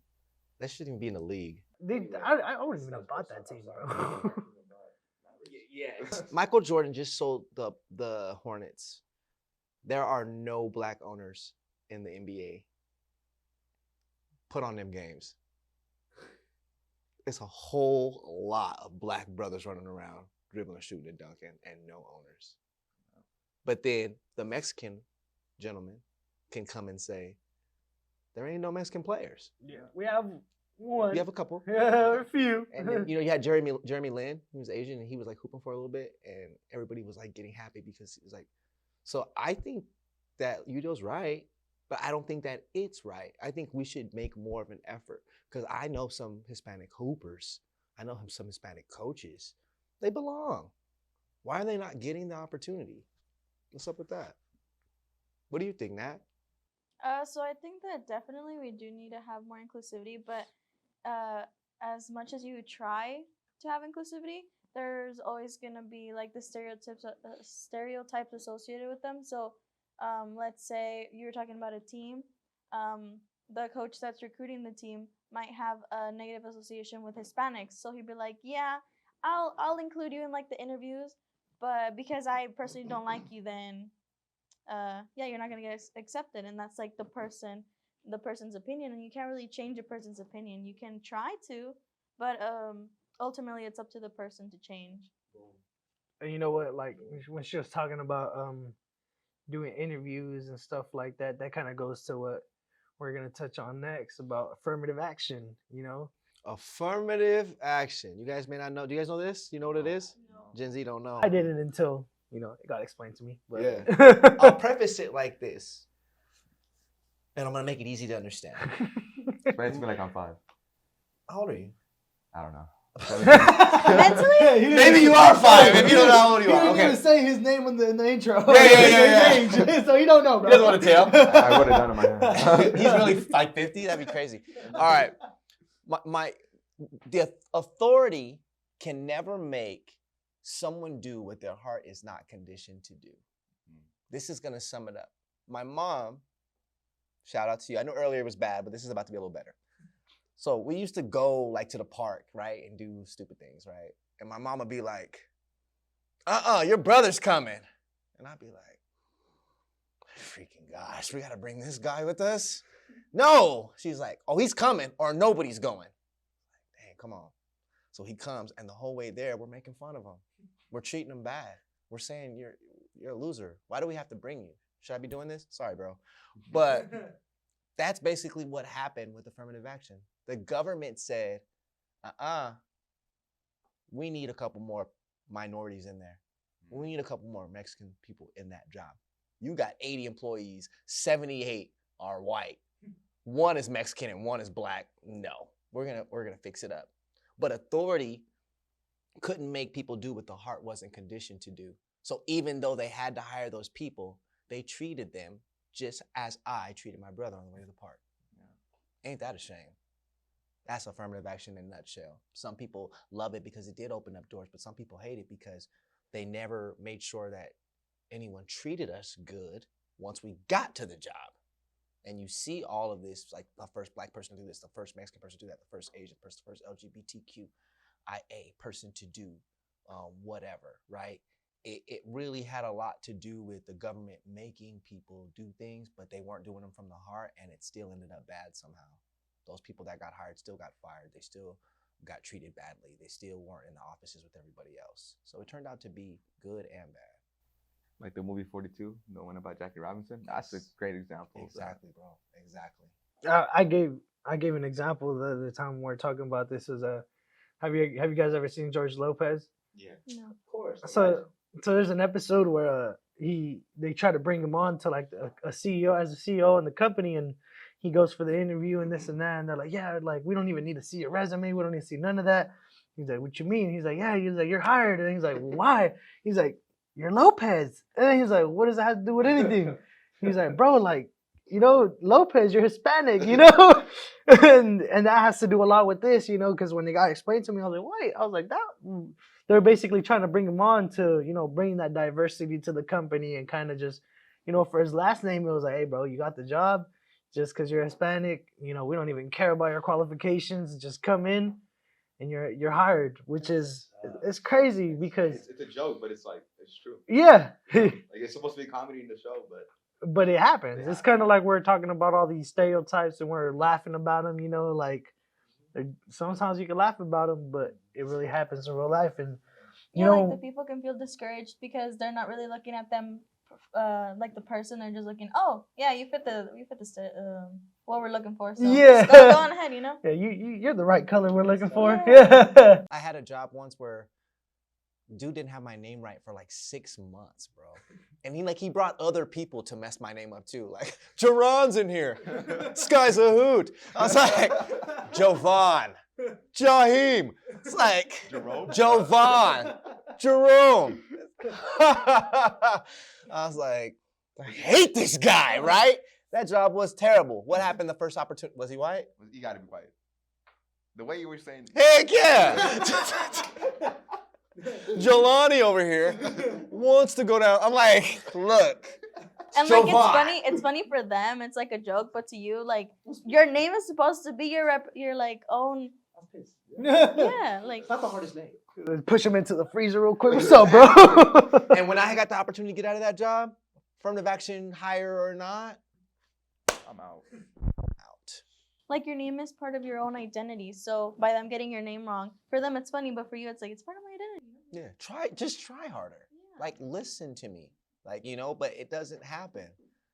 Speaker 5: They shouldn't even be in the league.
Speaker 1: I wouldn't even have bought that team, bro.
Speaker 5: Michael Jordan just sold the Hornets. There are no black owners in the NBA. Put on them games. It's a whole lot of black brothers running around, dribbling, shooting, and dunking, and no owners. But then the Mexican gentleman can come and say, there ain't no Mexican players.
Speaker 1: Yeah, we have one.
Speaker 5: You have a couple.
Speaker 1: Yeah, a few.
Speaker 5: And then, you had Jeremy Lin, who was Asian, and he was like hooping for a little bit, and everybody was like getting happy because he was like. So I think that Yeudiel's right, but I don't think that it's right. I think we should make more of an effort because I know some Hispanic hoopers. I know some Hispanic coaches. They belong. Why are they not getting the opportunity? What's up with that? What do you think, Nat?
Speaker 2: So I think that definitely we do need to have more inclusivity, but as much as you try to have inclusivity, there's always gonna be like the stereotypes associated with them. So let's say you were talking about a team, the coach that's recruiting the team might have a negative association with Hispanics, so he'd be like, yeah, I'll include you in like the interviews, but because I personally don't like you, then yeah, you're not gonna get accepted. And that's like the person's opinion, and you can't really change a person's opinion. You can try to, but ultimately it's up to the person to change.
Speaker 1: And you know what? Like when she was talking about doing interviews and stuff like that, that kind of goes to what we're gonna touch on next about affirmative action.
Speaker 5: Affirmative action. You guys may not know. Do you guys know this? You know what it is? No. Gen Z don't know.
Speaker 1: I didn't until it got explained to me. But.
Speaker 5: Yeah. I'll preface it like this, and I'm gonna make it easy to understand.
Speaker 4: Explain it to me like I'm 5.
Speaker 5: How old are you?
Speaker 4: I don't know.
Speaker 2: Mentally?
Speaker 5: Maybe you are 5 if you don't know how old you are.
Speaker 1: He
Speaker 5: Okay.
Speaker 1: didn't even say his name in the intro.
Speaker 5: Yeah.
Speaker 1: So he don't know, bro.
Speaker 5: He doesn't want to tell.
Speaker 4: I would have done it myself.
Speaker 5: He's really like 50. That'd be crazy. All right. The authority can never make someone do what their heart is not conditioned to do. This is gonna sum it up. My mom, shout out to you. I know earlier it was bad, but this is about to be a little better. So we used to go like to the park, right, and do stupid things, right? And my mom would be like, your brother's coming. And I'd be like, freaking gosh, we gotta bring this guy with us? No. She's like, oh, he's coming or nobody's going. Like, dang, come on. So he comes, and the whole way there, we're making fun of him. We're treating him bad. We're saying, you're a loser. Why do we have to bring you? Should I be doing this? Sorry, bro. But that's basically what happened with affirmative action. The government said, we need a couple more minorities in there. We need a couple more Mexican people in that job. You got 80 employees, 78 are white. One is Mexican and one is black. No, we're gonna fix it up. But authority couldn't make people do what the heart wasn't conditioned to do. So even though they had to hire those people, they treated them just as I treated my brother on the way to the park. Yeah. Ain't that a shame? That's affirmative action in a nutshell. Some people love it because it did open up doors, but some people hate it because they never made sure that anyone treated us good once we got to the job. And you see all of this, like the first black person to do this, the first Mexican person to do that, the first Asian person, the first LGBTQIA person to do whatever, right? It really had a lot to do with the government making people do things, but they weren't doing them from the heart, and it still ended up bad somehow. Those people that got hired still got fired. They still got treated badly. They still weren't in the offices with everybody else. So it turned out to be good and bad.
Speaker 4: Like the movie 42, the one about Jackie Robinson. That's a great example.
Speaker 5: Exactly, bro. Exactly.
Speaker 1: I gave an example the time we were talking about this. Is have you guys ever seen George Lopez?
Speaker 3: Yeah.
Speaker 2: No.
Speaker 3: Of course.
Speaker 1: So there's an episode where they try to bring him on to like a CEO as a CEO in the company, and he goes for the interview and this and that, and they're like, yeah, like we don't even need to see your resume, we don't need to see none of that. He's like, what you mean? He's like, yeah. He's like, you're hired. And he's like, well, why? He's like, you're Lopez. And then he's like, what does that have to do with anything? He's like, bro, like, you know, Lopez, you're Hispanic, you know? and that has to do a lot with this, you know, because when the guy explained to me, I was like, wait, I was like, that they're basically trying to bring him on to, you know, bring that diversity to the company, and kind of just, you know, for his last name, it was like, hey, bro, you got the job just because you're Hispanic. You know, we don't even care about your qualifications. Just come in and you're hired, which is it's crazy because
Speaker 4: it's a joke, but it's like it's true.
Speaker 1: Yeah.
Speaker 4: Like it's supposed to be comedy in the show,
Speaker 1: but it happens. It's kind of like we're talking about all these stereotypes and we're laughing about them, you know, like sometimes you can laugh about them, but it really happens in real life. And you know,
Speaker 2: like the people can feel discouraged because they're not really looking at them like the person. They're just looking, oh yeah, you fit the what we're looking for. So
Speaker 1: yeah,
Speaker 2: go on ahead, you know.
Speaker 1: Yeah, you're the right color we're looking for.
Speaker 2: Yeah.
Speaker 1: Yeah.
Speaker 5: I had a job once where dude didn't have my name right for like 6 months, bro. And he brought other people to mess my name up too. Like, Jerron's in here. This guy's a hoot. I was like, Jovan, Jaheim. It's like,
Speaker 3: Jerome?
Speaker 5: Jovan, Jerome. I was like, I hate this guy, right? That job was terrible. What happened the first opportunity? Was he white?
Speaker 4: You gotta be quiet. The way you were saying.
Speaker 5: Heck yeah! Jelani over here wants to go down. I'm like, look.
Speaker 2: And like it's funny for them. It's like a joke, but to you, like your name is supposed to be your like own. Yeah, like
Speaker 3: It's not the hardest name.
Speaker 1: Push him into the freezer real quick. What's up, bro?
Speaker 5: And when I got the opportunity to get out of that job, affirmative action, hire or not,
Speaker 4: I'm out.
Speaker 2: like your name is part of your own identity. So by them getting your name wrong, for them it's funny, but for you it's like it's part of my identity.
Speaker 5: Yeah, just try harder.
Speaker 2: Yeah.
Speaker 5: Like, listen to me. Like, you know, but it doesn't happen.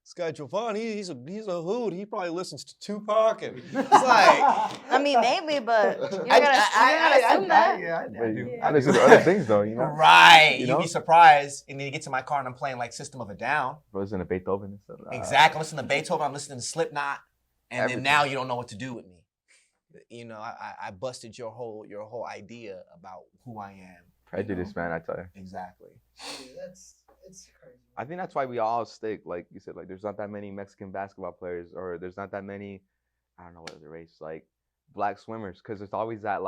Speaker 5: This guy Jovan, he's a hoot. He probably listens to Tupac, and it's like,
Speaker 2: I mean, maybe, but you're gonna assume that.
Speaker 4: I listen to other things though, you know.
Speaker 5: right.
Speaker 4: You
Speaker 5: You'd
Speaker 4: know?
Speaker 5: be surprised, and then you get to my car and I'm playing like System of a Down.
Speaker 4: I listen to Beethoven and stuff.
Speaker 5: Exactly. I'm listening to Beethoven. I'm listening to Slipknot, and
Speaker 4: Everything.
Speaker 5: then now you don't know what to do with me. You know, I busted your whole idea about who I am.
Speaker 4: Prejudice, man, I tell you.
Speaker 5: Exactly.
Speaker 1: Yeah, it's crazy.
Speaker 4: I think that's why we all stick, like you said, like there's not that many Mexican basketball players, or there's not that many, I don't know what other race, like black swimmers, because there's always that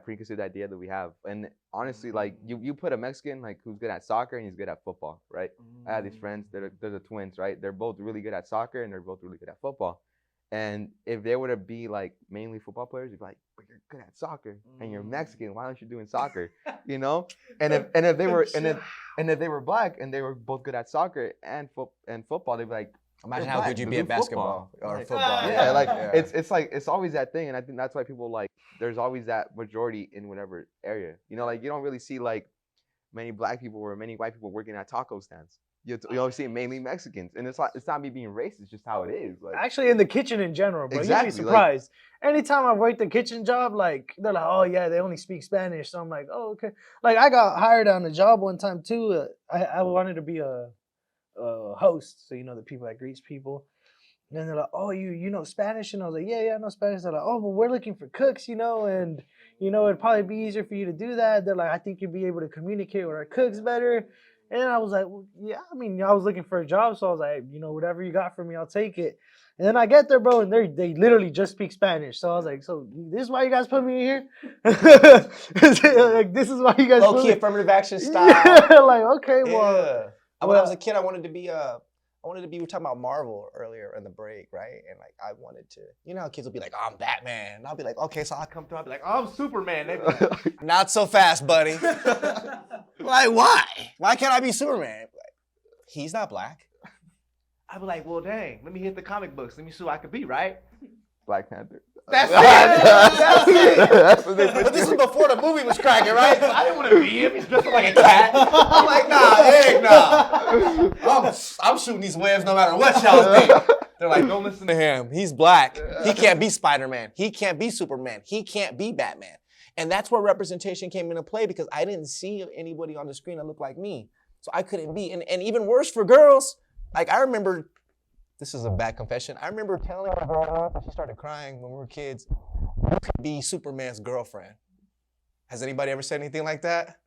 Speaker 4: preconceived idea that we have. And honestly, like you put a Mexican like who's good at soccer and he's good at football, right? I have these friends that they're the twins, right? They're both really good at soccer and they're both really good at football. And if they were to be like mainly football players, you'd be like, but you're good at soccer and you're Mexican. Why aren't you doing soccer? You know? And if they were black and they were both good at soccer and football, they'd be like,
Speaker 5: Imagine
Speaker 4: "You're
Speaker 5: how
Speaker 4: black,
Speaker 5: good you'd
Speaker 4: but
Speaker 5: be
Speaker 4: do
Speaker 5: at basketball
Speaker 4: football."
Speaker 5: or
Speaker 4: Like,
Speaker 5: football.
Speaker 4: Yeah, like it's like it's always that thing, and I think that's why people like there's always that majority in whatever area. You know, like you don't really see like many black people or many white people working at taco stands. you always see mainly Mexicans, and it's not me being racist, it's just how it is. Like,
Speaker 1: Actually, in the kitchen in general, bro.
Speaker 4: Exactly,
Speaker 1: You'd be
Speaker 4: like-
Speaker 1: surprised. Anytime I've worked a kitchen job, like they're like, oh yeah, they only speak Spanish. So I'm like, oh okay. Like I got hired on a job one time too. I wanted to be a host, so you know the people that greets people. And then they're like, oh, you know Spanish? And I was like, yeah, I know Spanish. They're like, oh, well, we're looking for cooks, you know, and, you know, it'd probably be easier for you to do that. They're like, I think you'd be able to communicate with our cooks better. And I was like, well, yeah, I mean, I was looking for a job, so I was like, you know, whatever you got for me, I'll take it. And then I get there, bro, and they literally just speak Spanish. So I was like, so this is why you guys put me in here? Like, this is why you guys put
Speaker 5: Low-key
Speaker 1: me
Speaker 5: affirmative action style.
Speaker 1: Yeah, like, okay, well.
Speaker 5: Yeah. When I was a kid, I wanted to be we were talking about Marvel earlier in the break, right? And like I wanted to, you know how kids will be like, oh, I'm Batman. And I'll be like, okay, so I'll come through, I'll be like, oh, I'm Superman. They'd be like, not so fast, buddy. Like, why? Why can't I be Superman? Like, he's not black. I'd be like, well, dang, let me hit the comic books. Let me see who I could be, right?
Speaker 4: Black Panther.
Speaker 5: That's it.
Speaker 4: That's what they
Speaker 5: But this is before the movie was cracking, right? I didn't want to be him. He's dressed up like a cat. I'm like, nah, heck nah. I'm shooting these webs no matter what y'all think. They're like, don't listen to him. He's black. He can't be Spider-Man. He can't be Superman. He can't be Batman. And that's where representation came into play because I didn't see anybody on the screen that looked like me. So I couldn't be. And even worse for girls, like I remember, this is a bad confession. I remember telling her growing up, and she started crying when we were kids, you could be Superman's girlfriend. Has anybody ever said anything like that?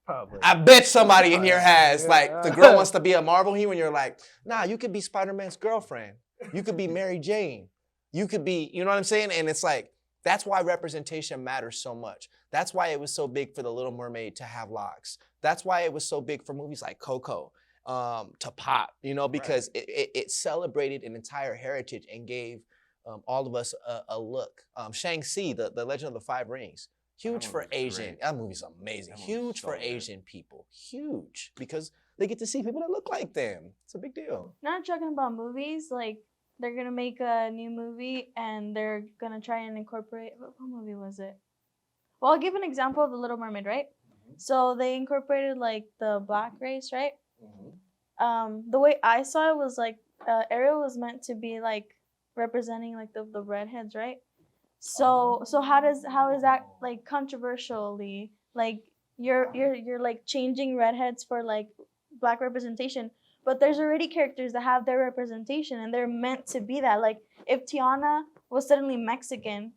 Speaker 1: Probably.
Speaker 5: I bet somebody in here has. Like, the girl wants to be a Marvel hero, and you're like, nah, you could be Spider-Man's girlfriend. You could be Mary Jane. You could be, you know what I'm saying? And it's like, that's why representation matters so much. That's why it was so big for The Little Mermaid to have locks. That's why it was so big for movies like Coco to pop, you know, because it celebrated an entire heritage and gave all of us a look. Shang-Chi, the Legend of the Five Rings, huge for Asian.
Speaker 4: Great.
Speaker 5: That movie's amazing.
Speaker 4: That movie's
Speaker 5: Huge
Speaker 4: so
Speaker 5: for
Speaker 4: good.
Speaker 5: Asian people. Huge because they get to see people that look like them. It's a big deal.
Speaker 2: Not talking about movies, like they're gonna make a new movie and they're gonna try and incorporate. What movie was it? Well, I'll give an example of The Little Mermaid, right? So they incorporated like the black race, right? The way I saw it was like Ariel was meant to be like representing like the redheads, right? So how is that like controversially like you're like changing redheads for like black representation, but there's already characters that have their representation and they're meant to be that. Like if Tiana was suddenly Mexican,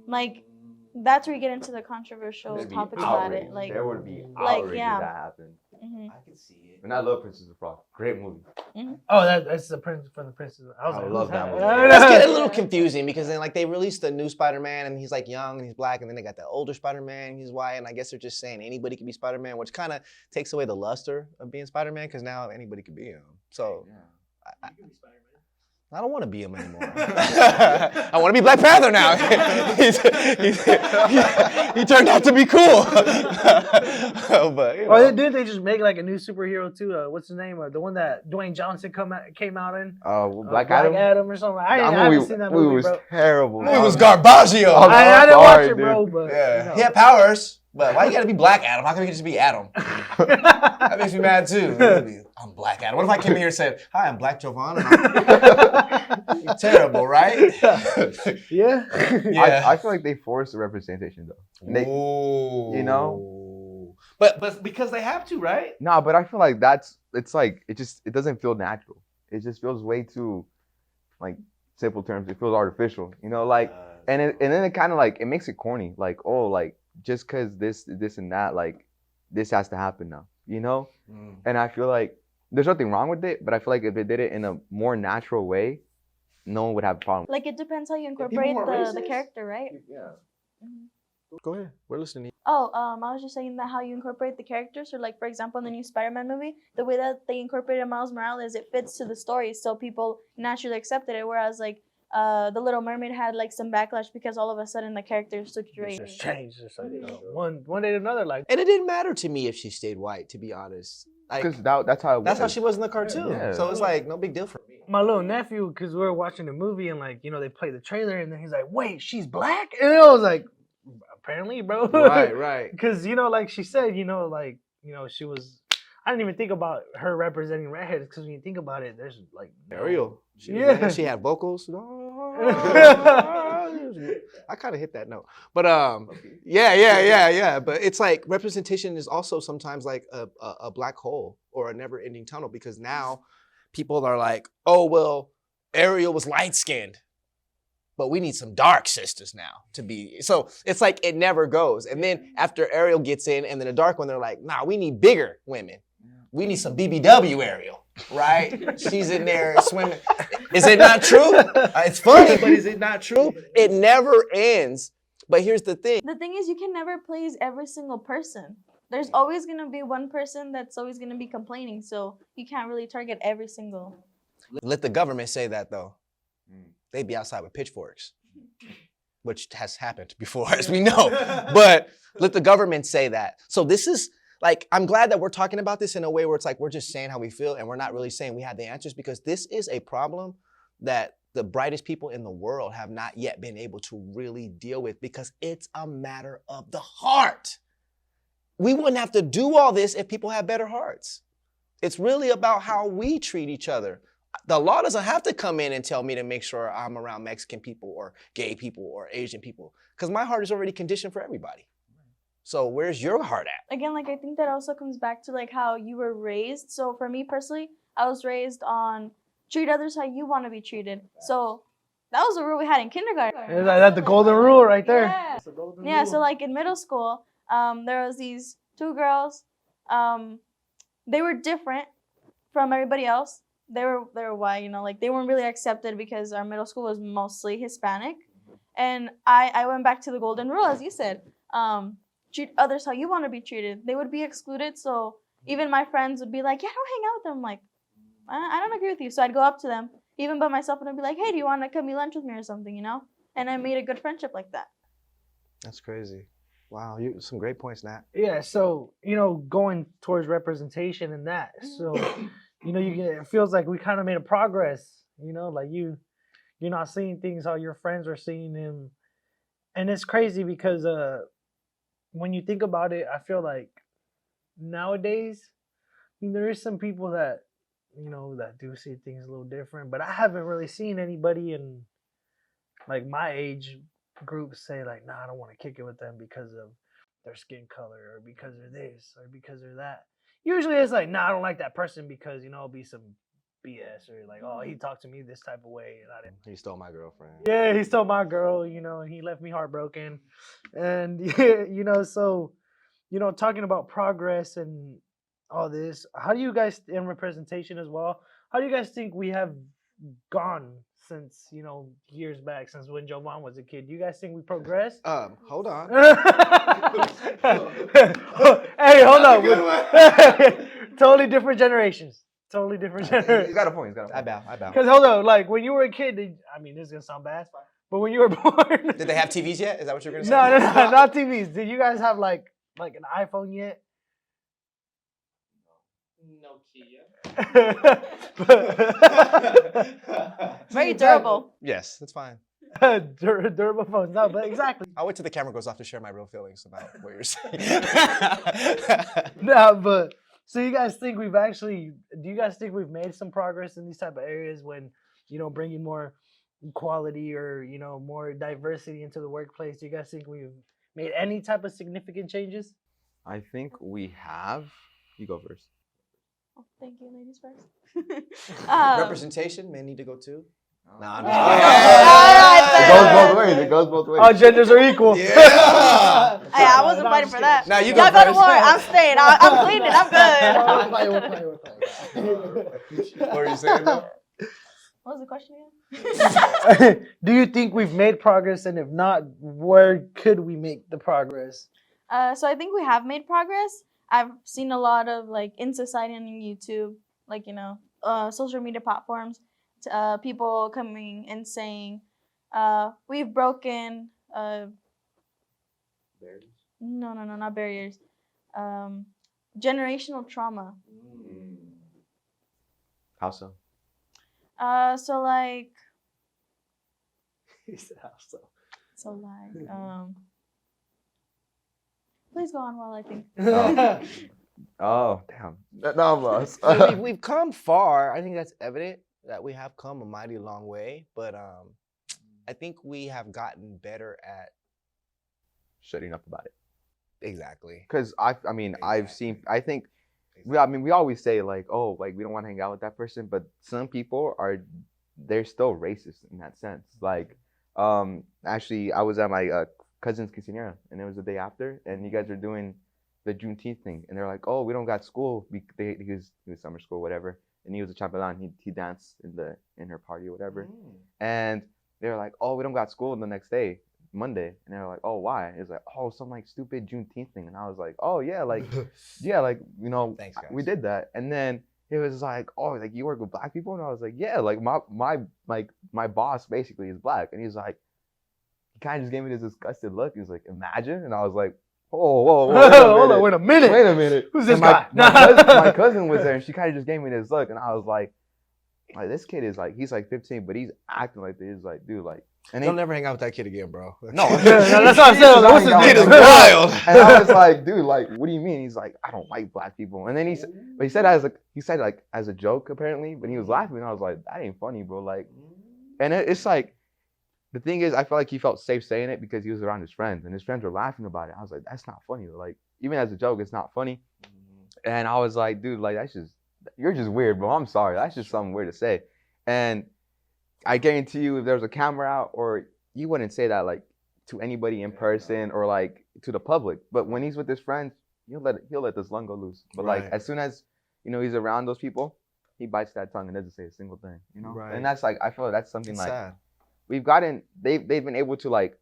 Speaker 2: like that's where you get into the controversial
Speaker 4: There'd be
Speaker 2: topics about it.
Speaker 4: outrage.
Speaker 2: Like,
Speaker 4: there would be
Speaker 2: like,
Speaker 4: outrage
Speaker 2: yeah.
Speaker 4: if that happened.
Speaker 2: mhm.
Speaker 5: I can see it.
Speaker 4: And I love Princess of the Frog. Great movie.
Speaker 1: Oh, that's the prince from the princess. I was
Speaker 4: I
Speaker 1: like,
Speaker 4: love
Speaker 1: who's
Speaker 4: that movie.
Speaker 5: That's getting a little confusing because then like they released the new Spider-Man and he's like young and he's black and then they got the older Spider-Man and he's white and I guess they're just saying anybody can be Spider-Man, which kind of takes away the luster of being Spider-Man because now anybody can be him. So I don't want to be him anymore. I want to be Black Panther now. He turned out to be cool. But you know.
Speaker 1: Oh, didn't they just make like a new superhero too? What's his name? The one that Dwayne Johnson came out in?
Speaker 4: Black Adam?
Speaker 1: or something.
Speaker 4: That
Speaker 1: I haven't seen that movie,
Speaker 4: was
Speaker 1: bro.
Speaker 4: terrible.
Speaker 5: It was Garbaggio.
Speaker 1: I didn't watch it,
Speaker 4: dude.
Speaker 1: bro. But
Speaker 5: Yeah,
Speaker 1: you know.
Speaker 5: he had powers, but why you gotta be Black Adam? How come he can just be Adam? That makes me mad too. I'm Black Adam. What if I came in here and said, "Hi, I'm Black Jovan"? You're terrible, right?
Speaker 1: Yeah.
Speaker 5: Yeah.
Speaker 4: I feel like they forced the representation though. And they,
Speaker 5: Ooh.
Speaker 4: you know?
Speaker 5: But because they have to, right?
Speaker 4: no, but I feel like it doesn't feel natural. It just feels way too, like, simple terms. It feels artificial, you know, like, and then it kind of like, it makes it corny. Like, oh, like, just cause this and that, like, this has to happen now, you know? And I feel like there's nothing wrong with it, but I feel like if they did it in a more natural way, no one would have a problem.
Speaker 2: Like it depends how you
Speaker 5: people
Speaker 2: incorporate
Speaker 5: are
Speaker 2: the
Speaker 5: racist?
Speaker 2: character, right?
Speaker 5: Yeah.
Speaker 2: Mhm.
Speaker 5: Go ahead. We're listening.
Speaker 2: Oh, I was just saying that how you incorporate the characters, or like for example in the new Spider-Man movie, the way that they incorporated Miles Morales, it fits to the story, so people naturally accepted it. Whereas like the Little Mermaid had like some backlash because all of a sudden the character switched race.
Speaker 1: Just changed. Just like, one day to another. Like,
Speaker 5: And it didn't matter to me if she stayed white, to be honest. Like,
Speaker 4: Because that's how it
Speaker 5: that's how
Speaker 4: was.
Speaker 5: she was in the cartoon.
Speaker 4: Yeah.
Speaker 5: So it's like no big deal for me.
Speaker 1: my little nephew, because we were watching the movie and like, you know, they play the trailer and then he's like, wait, she's black? And I was like, apparently, bro.
Speaker 5: Right.
Speaker 1: Because, you know, like she said, you know, like, you know, she was, I didn't even think about her representing redheads because when you think about it, there's like
Speaker 3: Ariel. She was
Speaker 1: Yeah.
Speaker 3: there, she had vocals. I kind of hit that note, but yeah. But it's like representation is also sometimes like a black hole or a never-ending tunnel because now people are like, oh well, Ariel was light-skinned, but we need some dark sisters now to be. So it's like it never goes. And then after Ariel gets in, and then the dark one, they're like, nah, we need bigger women. We need some BBW Ariel, right? She's in there swimming. Is it not true? It's funny, but is it not true? It never ends. But here's the thing.
Speaker 2: The thing is, you can never please every single person. There's always going to be one person that's always going to be complaining. So you can't really target every single.
Speaker 5: Let the government say that, though. They'd be outside with pitchforks, which has happened before, as we know. But let the government say that. So this is, like, I'm glad that we're talking about this in a way where it's like we're just saying how we feel and we're not really saying we have the answers, because this is a problem that the brightest people in the world have not yet been able to really deal with, because it's a matter of the heart. We wouldn't have to do all this if people had better hearts. It's really about how we treat each other. The law doesn't have to come in and tell me to make sure I'm around Mexican people or gay people or Asian people, because my heart is already conditioned for everybody. So where's your heart at?
Speaker 2: Again, like, I think that also comes back to like how you were raised. So for me personally, I was raised on treat others how you want to be treated. So that was a rule we had in kindergarten.
Speaker 1: That's the golden rule right there.
Speaker 2: Yeah. Yeah, so like in middle school, there was these two girls. They were different from everybody else. They were white, you know, like they weren't really accepted because our middle school was mostly Hispanic. And I went back to the golden rule, as you said. Treat others how you want to be treated. They would be excluded. So even my friends would be like, yeah, don't hang out with them. I'm like, I don't agree with you. So I'd go up to them, even by myself, and I'd be like, hey, do you want to come eat lunch with me or something, you know? And I made a good friendship like that.
Speaker 3: That's crazy. Wow, you some great points, Nat.
Speaker 1: Yeah, so, you know, going towards representation and that. So, you know, it feels like we kind of made a progress, you know, like you're not seeing things how your friends are seeing them. And it's crazy because when you think about it, I feel like nowadays, I mean, there is some people that, you know, that do see things a little different, but I haven't really seen anybody in like my age group say like, nah, I don't want to kick it with them because of their skin color or because of this or because of that. Usually it's like, nah, I don't like that person because, you know, it'll be some BS or like, oh, he talked to me this type of way and I didn't.
Speaker 3: He stole my girlfriend.
Speaker 1: Yeah, he stole my girl, you know, and he left me heartbroken. And, you know, so, you know, talking about progress and all this, how do you guys, in representation as well, how do you guys think we have gone since, you know, years back, since when Jovan was a kid? Do you guys think we progressed?
Speaker 3: Hold on.
Speaker 1: Hey, hold on. Totally different generations. Totally different generations.
Speaker 4: He's got a point.
Speaker 5: I bow.
Speaker 1: Because hold on, like when you were a kid, I mean, this is gonna sound bad, but when you were born,
Speaker 5: Did they have TVs yet? Is that what you're gonna say?
Speaker 1: no, not TVs. Did you guys have like an iPhone yet?
Speaker 5: No Kia.
Speaker 2: Very durable.
Speaker 5: Yes, that's fine.
Speaker 1: Durable phones. No, but exactly.
Speaker 5: I'll wait till the camera goes off to share my real feelings about what you're saying.
Speaker 1: No, but so you guys think do you guys think we've made some progress in these type of areas when, you know, bringing more equality or, you know, more diversity into the workplace? Do you guys think we've made any type of significant changes?
Speaker 4: I think we have. You go first.
Speaker 2: Oh, thank you, ladies first.
Speaker 5: Representation, men need to go too. Nah, I'm
Speaker 2: Yeah.
Speaker 3: It goes both ways.
Speaker 1: All genders are equal.
Speaker 5: Yeah.
Speaker 2: Hey, I wasn't fighting for that.
Speaker 5: Now you
Speaker 2: Y'all
Speaker 5: go
Speaker 2: go to
Speaker 5: first.
Speaker 2: war. I'm staying. I'm cleaning. I'm good.
Speaker 3: What were you saying though?
Speaker 2: What was the question again?
Speaker 1: Do you think we've made progress, and if not, where could we make the progress?
Speaker 2: So I think we have made progress. I've seen a lot of like in society and YouTube, like, you know, social media platforms, people coming and saying, we've broken
Speaker 4: Barriers.
Speaker 2: no, not barriers. Generational trauma.
Speaker 4: How so?
Speaker 2: So like
Speaker 1: He said, "How so?"
Speaker 2: please go on while I think.
Speaker 4: Oh, damn. No, I'm lost.
Speaker 5: We've come far. I think that's evident that we have come a mighty long way. But I think we have gotten better at
Speaker 4: Shutting up about it.
Speaker 5: exactly.
Speaker 4: Because I've seen. I think. We always say like, oh, like we don't want to hang out with that person, but some people they're still racist in that sense. Like, actually, I was at my cousin's quinceañera, and it was the day after, and you guys are doing the Juneteenth thing, and they're like, oh, we don't got school. He was summer school, whatever, and he was a chapelan. He danced in her party or whatever, and they're like, oh, we don't got school the next day, Monday, and they're like, oh, why? It's like, oh, some like stupid Juneteenth thing, and I was like, oh yeah, like
Speaker 5: Thanks, guys.
Speaker 4: we did that, and then it was like, oh, like you work with black people, and I was like, yeah, like my boss basically is black, and he's like, he kind of just gave me this disgusted look. He was like, imagine, and I was like, whoa,
Speaker 1: wait a minute.
Speaker 4: Wait a minute.
Speaker 1: Who's this
Speaker 4: And
Speaker 1: guy?
Speaker 4: my cousin was there, and she kind of just gave me this look, and I was like, this kid is like, he's like 15, but he's acting like this. He's like, dude, like, and
Speaker 5: You'll never hang out with that kid again, bro.
Speaker 4: no,
Speaker 1: that's what I said. What's his
Speaker 5: Kid is
Speaker 1: name?
Speaker 5: wild.
Speaker 4: And I was like, dude, like, what do you mean? He's like, I don't like black people. And then he said as a joke apparently, but he was laughing, and I was like, that ain't funny, bro. Like, and it's like, the thing is, I felt like he felt safe saying it because he was around his friends, and his friends were laughing about it. I was like, that's not funny. Like, even as a joke, it's not funny. And I was like, dude, like, you're just weird, bro. I'm sorry. That's just something weird to say. And I guarantee you, if there was a camera out, or you wouldn't say that like to anybody in person or like to the public. But when he's with his friends, he'll let this lung go loose. But like as soon as he's around those people, he bites that tongue and doesn't say a single thing.
Speaker 5: Right.
Speaker 4: And that's like, I feel like that's something
Speaker 5: It's
Speaker 4: like
Speaker 5: sad.
Speaker 4: they've been able to like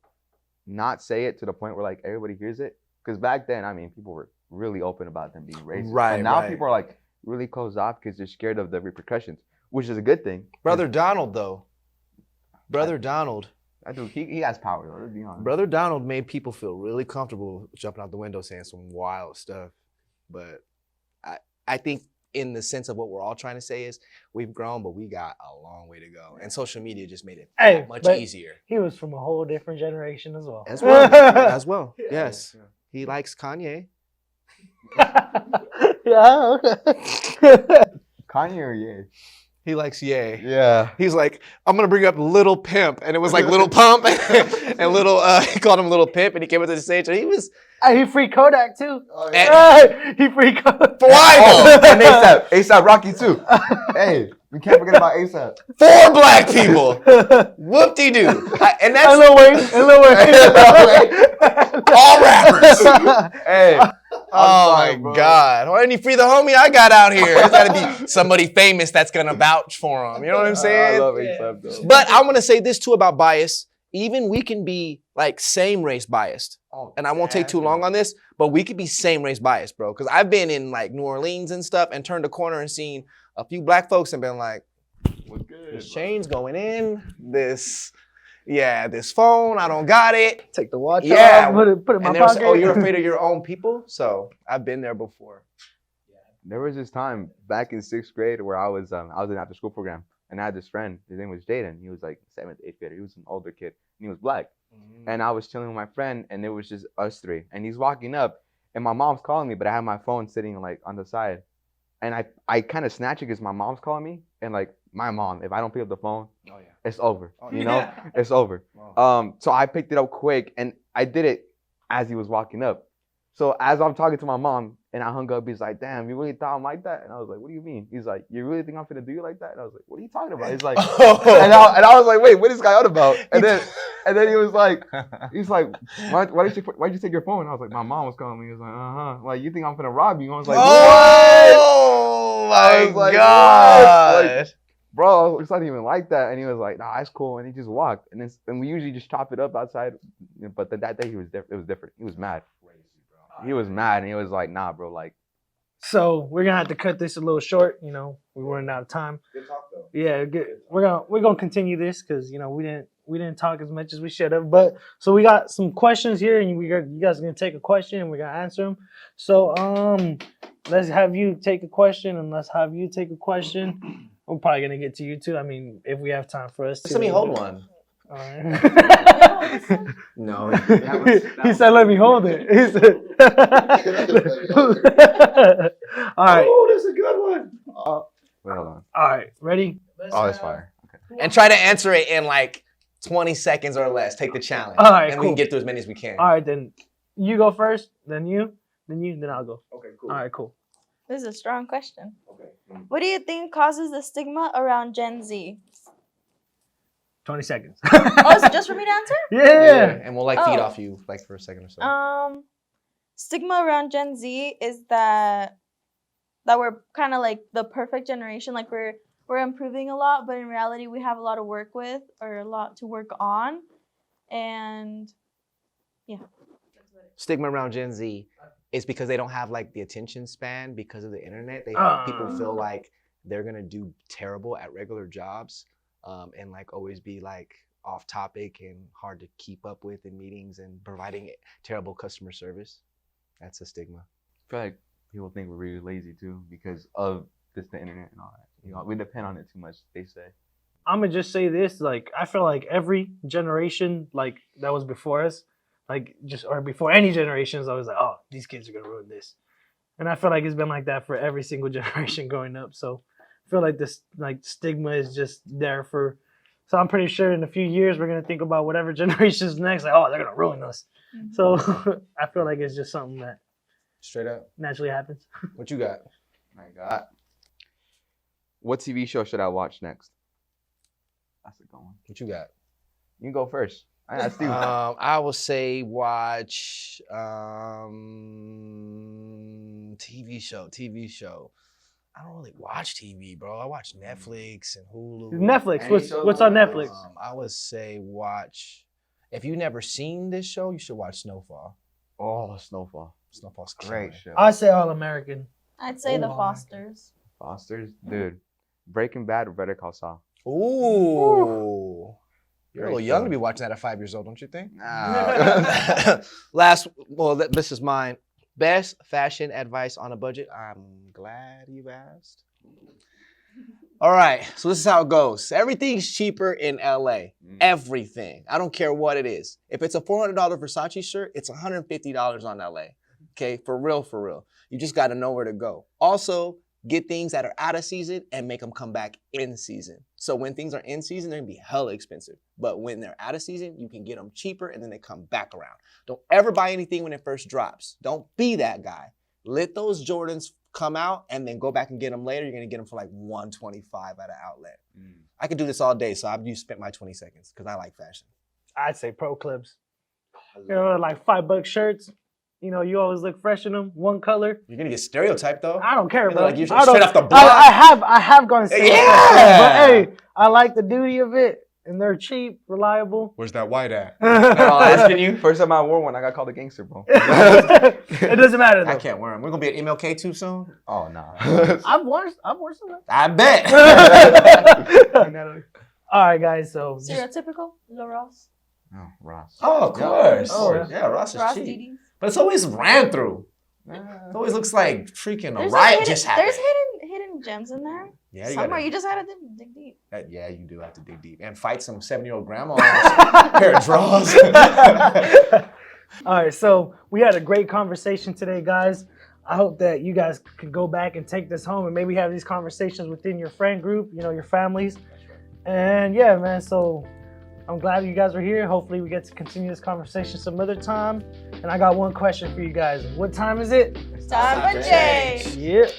Speaker 4: not say it to the point where like everybody hears it. Because back then, I mean, people were really open about them being racist.
Speaker 5: Right,
Speaker 4: And now
Speaker 5: right.
Speaker 4: people are like really closed off because they're scared of the repercussions, which is a good thing.
Speaker 5: Brother Donald, though. Brother Donald.
Speaker 4: I do. He has power though. Let's be honest.
Speaker 5: Brother Donald made people feel really comfortable jumping out the window saying some wild stuff. But I think in the sense of what we're all trying to say is we've grown, but we got a long way to go. And social media just made it that much easier.
Speaker 1: He was from a whole different generation as well.
Speaker 5: As well. Yes. He likes Kanye.
Speaker 1: Yeah, okay.
Speaker 4: Kanye or Ye?
Speaker 5: He likes Ye.
Speaker 4: Yeah.
Speaker 5: He's like, I'm gonna bring up Little Pimp, and it was like Little Pump, and Little. He called him Little Pimp, and he came up to the stage, and he was.
Speaker 1: He free Kodak too.
Speaker 5: Oh, yeah.
Speaker 1: He free Kodak.
Speaker 5: Why?
Speaker 4: And ASAP Rocky too. Hey, we can't forget about ASAP.
Speaker 5: 4 black people. Whoop-de-doo. And that's
Speaker 1: Lil Wayne.
Speaker 5: all rappers.
Speaker 4: Hey.
Speaker 5: Oh
Speaker 4: sorry,
Speaker 5: my
Speaker 4: bro.
Speaker 5: God. Why didn't you free the homie I got out here? There's got to be somebody famous that's going to vouch for him. You know what I'm
Speaker 4: I
Speaker 5: saying?
Speaker 4: love ASAP though.
Speaker 5: But I want to say this too about bias. Even we can be like same race biased. And I won't take too long on this, but we could be same race biased, bro. Because I've been in like New Orleans and stuff and turned a corner and seen a few black folks and been like,
Speaker 4: What's good?
Speaker 5: this chain's going in, this phone, I don't got it.
Speaker 1: Take the watch
Speaker 5: Yeah.
Speaker 1: off, put it in my
Speaker 5: And they were
Speaker 1: pocket.
Speaker 5: saying, oh, you're afraid of your own people? So I've been there before.
Speaker 4: There was this time back in 6th grade where I was in an after school program, and I had this friend. His name was Jaden. He was like 7th, 8th grader. He was an older kid, and he was black. And I was chilling with my friend, and it was just us 3. And he's walking up, and my mom's calling me, but I have my phone sitting like on the side. And I kind of snatch it because my mom's calling me, and like my mom, if I don't pick up the phone, it's over. It's over.
Speaker 5: Wow.
Speaker 4: So I picked it up quick, and I did it as he was walking up. So as I'm talking to my mom, and I hung up, he's like, damn, you really thought I'm like that? And I was like, what do you mean? He's like, you really think I'm finna do you like that? And I was like, what are you talking about? He's like, and I was like, wait, what is this guy on about? And then he was like, why did you take your phone? And I was like, my mom was calling me. He was like, like, you think I'm finna rob you? I was like,
Speaker 5: oh
Speaker 4: I
Speaker 5: my
Speaker 4: was like,
Speaker 5: God.
Speaker 4: what? Like, bro, it's not even like that. And he was like, nah, it's cool. And he just walked. And we usually just chop it up outside. But then that day it was different. He was mad. He was mad, and he was like, nah, bro, like.
Speaker 1: So we're gonna have to cut this a little short. We're running out of time.
Speaker 5: Good talk though.
Speaker 1: Yeah, good. We're gonna continue this because we didn't talk as much as we should have. But so we got some questions here, and you guys are gonna take a question, and we're gonna answer them. So let's have you take a question, and let's have you take a question. We're probably gonna get to you too. I mean, if we have time for us to.
Speaker 5: Let me hold one.
Speaker 1: All
Speaker 2: You
Speaker 1: right.
Speaker 2: know,
Speaker 5: No.
Speaker 1: He said, "Let me hold it." He said, "All right,
Speaker 5: Oh, that's a good one.
Speaker 4: Wait, hold on.
Speaker 1: all right, ready?"
Speaker 4: Oh, that's fire. Okay.
Speaker 5: And try to answer it in like 20 seconds or less. Take the challenge.
Speaker 1: All right,
Speaker 5: and we can
Speaker 1: cool.
Speaker 5: get through as many as we can.
Speaker 1: All right, then you go first, then you, then I'll go.
Speaker 5: Okay, cool.
Speaker 1: All right, cool.
Speaker 2: This is a strong question.
Speaker 5: Okay.
Speaker 2: What do you think causes the stigma around Gen Z?
Speaker 1: 20 seconds.
Speaker 2: Oh, is it just for me to answer?
Speaker 1: Yeah.
Speaker 5: And we'll like feed
Speaker 2: Oh.
Speaker 5: off you like for a second or so.
Speaker 2: Stigma around Gen Z is that we're kind of like the perfect generation. Like we're improving a lot, but in reality, we have a lot of work with or a lot to work on, and yeah.
Speaker 5: Stigma around Gen Z is because they don't have like the attention span because of the internet. People feel like they're gonna do terrible at regular jobs, and like always be like off topic and hard to keep up with in meetings and providing terrible customer service. That's a stigma.
Speaker 4: I feel like people think we're really lazy too because of just the internet and all that. You know, we depend on it too much, they say.
Speaker 1: I'm gonna just say this, like, I feel like every generation, like, that was before us, like, just, or before any generations, I was like, oh, these kids are gonna ruin this. And I feel like it's been like that for every single generation growing up. So I feel like this, like, stigma is just there for, so I'm pretty sure in a few years, we're gonna think about whatever generation's next, like, oh, they're gonna ruin us.
Speaker 2: Mhm.
Speaker 1: So I feel like it's just something that
Speaker 5: Straight up.
Speaker 1: naturally happens.
Speaker 5: What you got?
Speaker 4: My God. What TV show should I watch next? That's a good one.
Speaker 5: What you got?
Speaker 4: You can go first. I asked you.
Speaker 5: I will say watch TV show. I don't really watch TV, bro. I watch Netflix and Hulu.
Speaker 1: Netflix, what's on Netflix?
Speaker 5: I would say watch. If you've never seen this show, you should watch Snowfall.
Speaker 4: Oh, Snowfall.
Speaker 5: Snowfall's
Speaker 4: Great
Speaker 5: killer.
Speaker 4: show.
Speaker 1: I say All American.
Speaker 2: I'd say The
Speaker 1: Oh,
Speaker 2: Fosters.
Speaker 4: Foster's, dude. Breaking Bad or Better Call Saul?
Speaker 5: Ooh. You're a
Speaker 4: Great
Speaker 5: little young
Speaker 4: show.
Speaker 5: to be watching that at 5 years old, don't you think?
Speaker 4: Nah.
Speaker 5: This is mine. Best fashion advice on a budget. I'm glad you asked. All right, so this is how it goes. Everything's cheaper in LA. Everything. I don't care what it is. If it's a $400 Versace shirt, it's $150 on LA. Okay, for real, for real. You just got to know where to go. Also, get things that are out of season and make them come back in season. So when things are in season, they're gonna be hella expensive. But when they're out of season, you can get them cheaper and then they come back around. Don't ever buy anything when it first drops. Don't be that guy. Let those Jordans come out and then go back and get them later. You're gonna get them for like $125 at an outlet. I could do this all day, so I've just spent my 20 seconds because I like fashion.
Speaker 1: I'd say Pro Clips. You know, like $5 shirts. You know, you always look fresh in them. One color.
Speaker 5: You're gonna get stereotyped though.
Speaker 1: I don't care,
Speaker 5: You're
Speaker 1: bro.
Speaker 5: like, you're
Speaker 1: I don't-
Speaker 5: straight off the block.
Speaker 1: I have gone stereotypes,
Speaker 5: Yeah.
Speaker 1: but hey, I like the duty of it, and they're cheap, reliable.
Speaker 5: Where's that white at?
Speaker 4: Now, I'm asking you. First time I wore one, I got called a gangster, bro.
Speaker 1: It doesn't matter though.
Speaker 5: I can't wear them. We're gonna be at MLK too soon.
Speaker 4: Oh, nah.
Speaker 1: I've worn some.
Speaker 5: I bet.
Speaker 1: All right, guys. So just,
Speaker 2: Stereotypical? Lil Ross?
Speaker 4: Oh, Ross.
Speaker 5: Oh, of course.
Speaker 1: Oh,
Speaker 5: yeah, Ross is
Speaker 2: Ross
Speaker 5: cheap.
Speaker 2: Didi?
Speaker 5: But it's always ran through. It always looks like freaking a
Speaker 2: There's
Speaker 5: riot
Speaker 2: hidden,
Speaker 5: just happened.
Speaker 2: There's hidden gems in there.
Speaker 5: Yeah, you
Speaker 2: Somewhere
Speaker 5: gotta,
Speaker 2: you just had to dig deep.
Speaker 5: yeah, you do have to dig deep and fight some 7-year-old grandma on a pair of draws.
Speaker 1: all right, so we had a great conversation today, guys. I hope that you guys could go back and take this home and maybe have these conversations within your friend group, you know, your families. And yeah, man, so I'm glad you guys are here. Hopefully we get to continue this conversation some other time. And I got one question for you guys. What time is it?
Speaker 2: Time for change.
Speaker 1: Yep.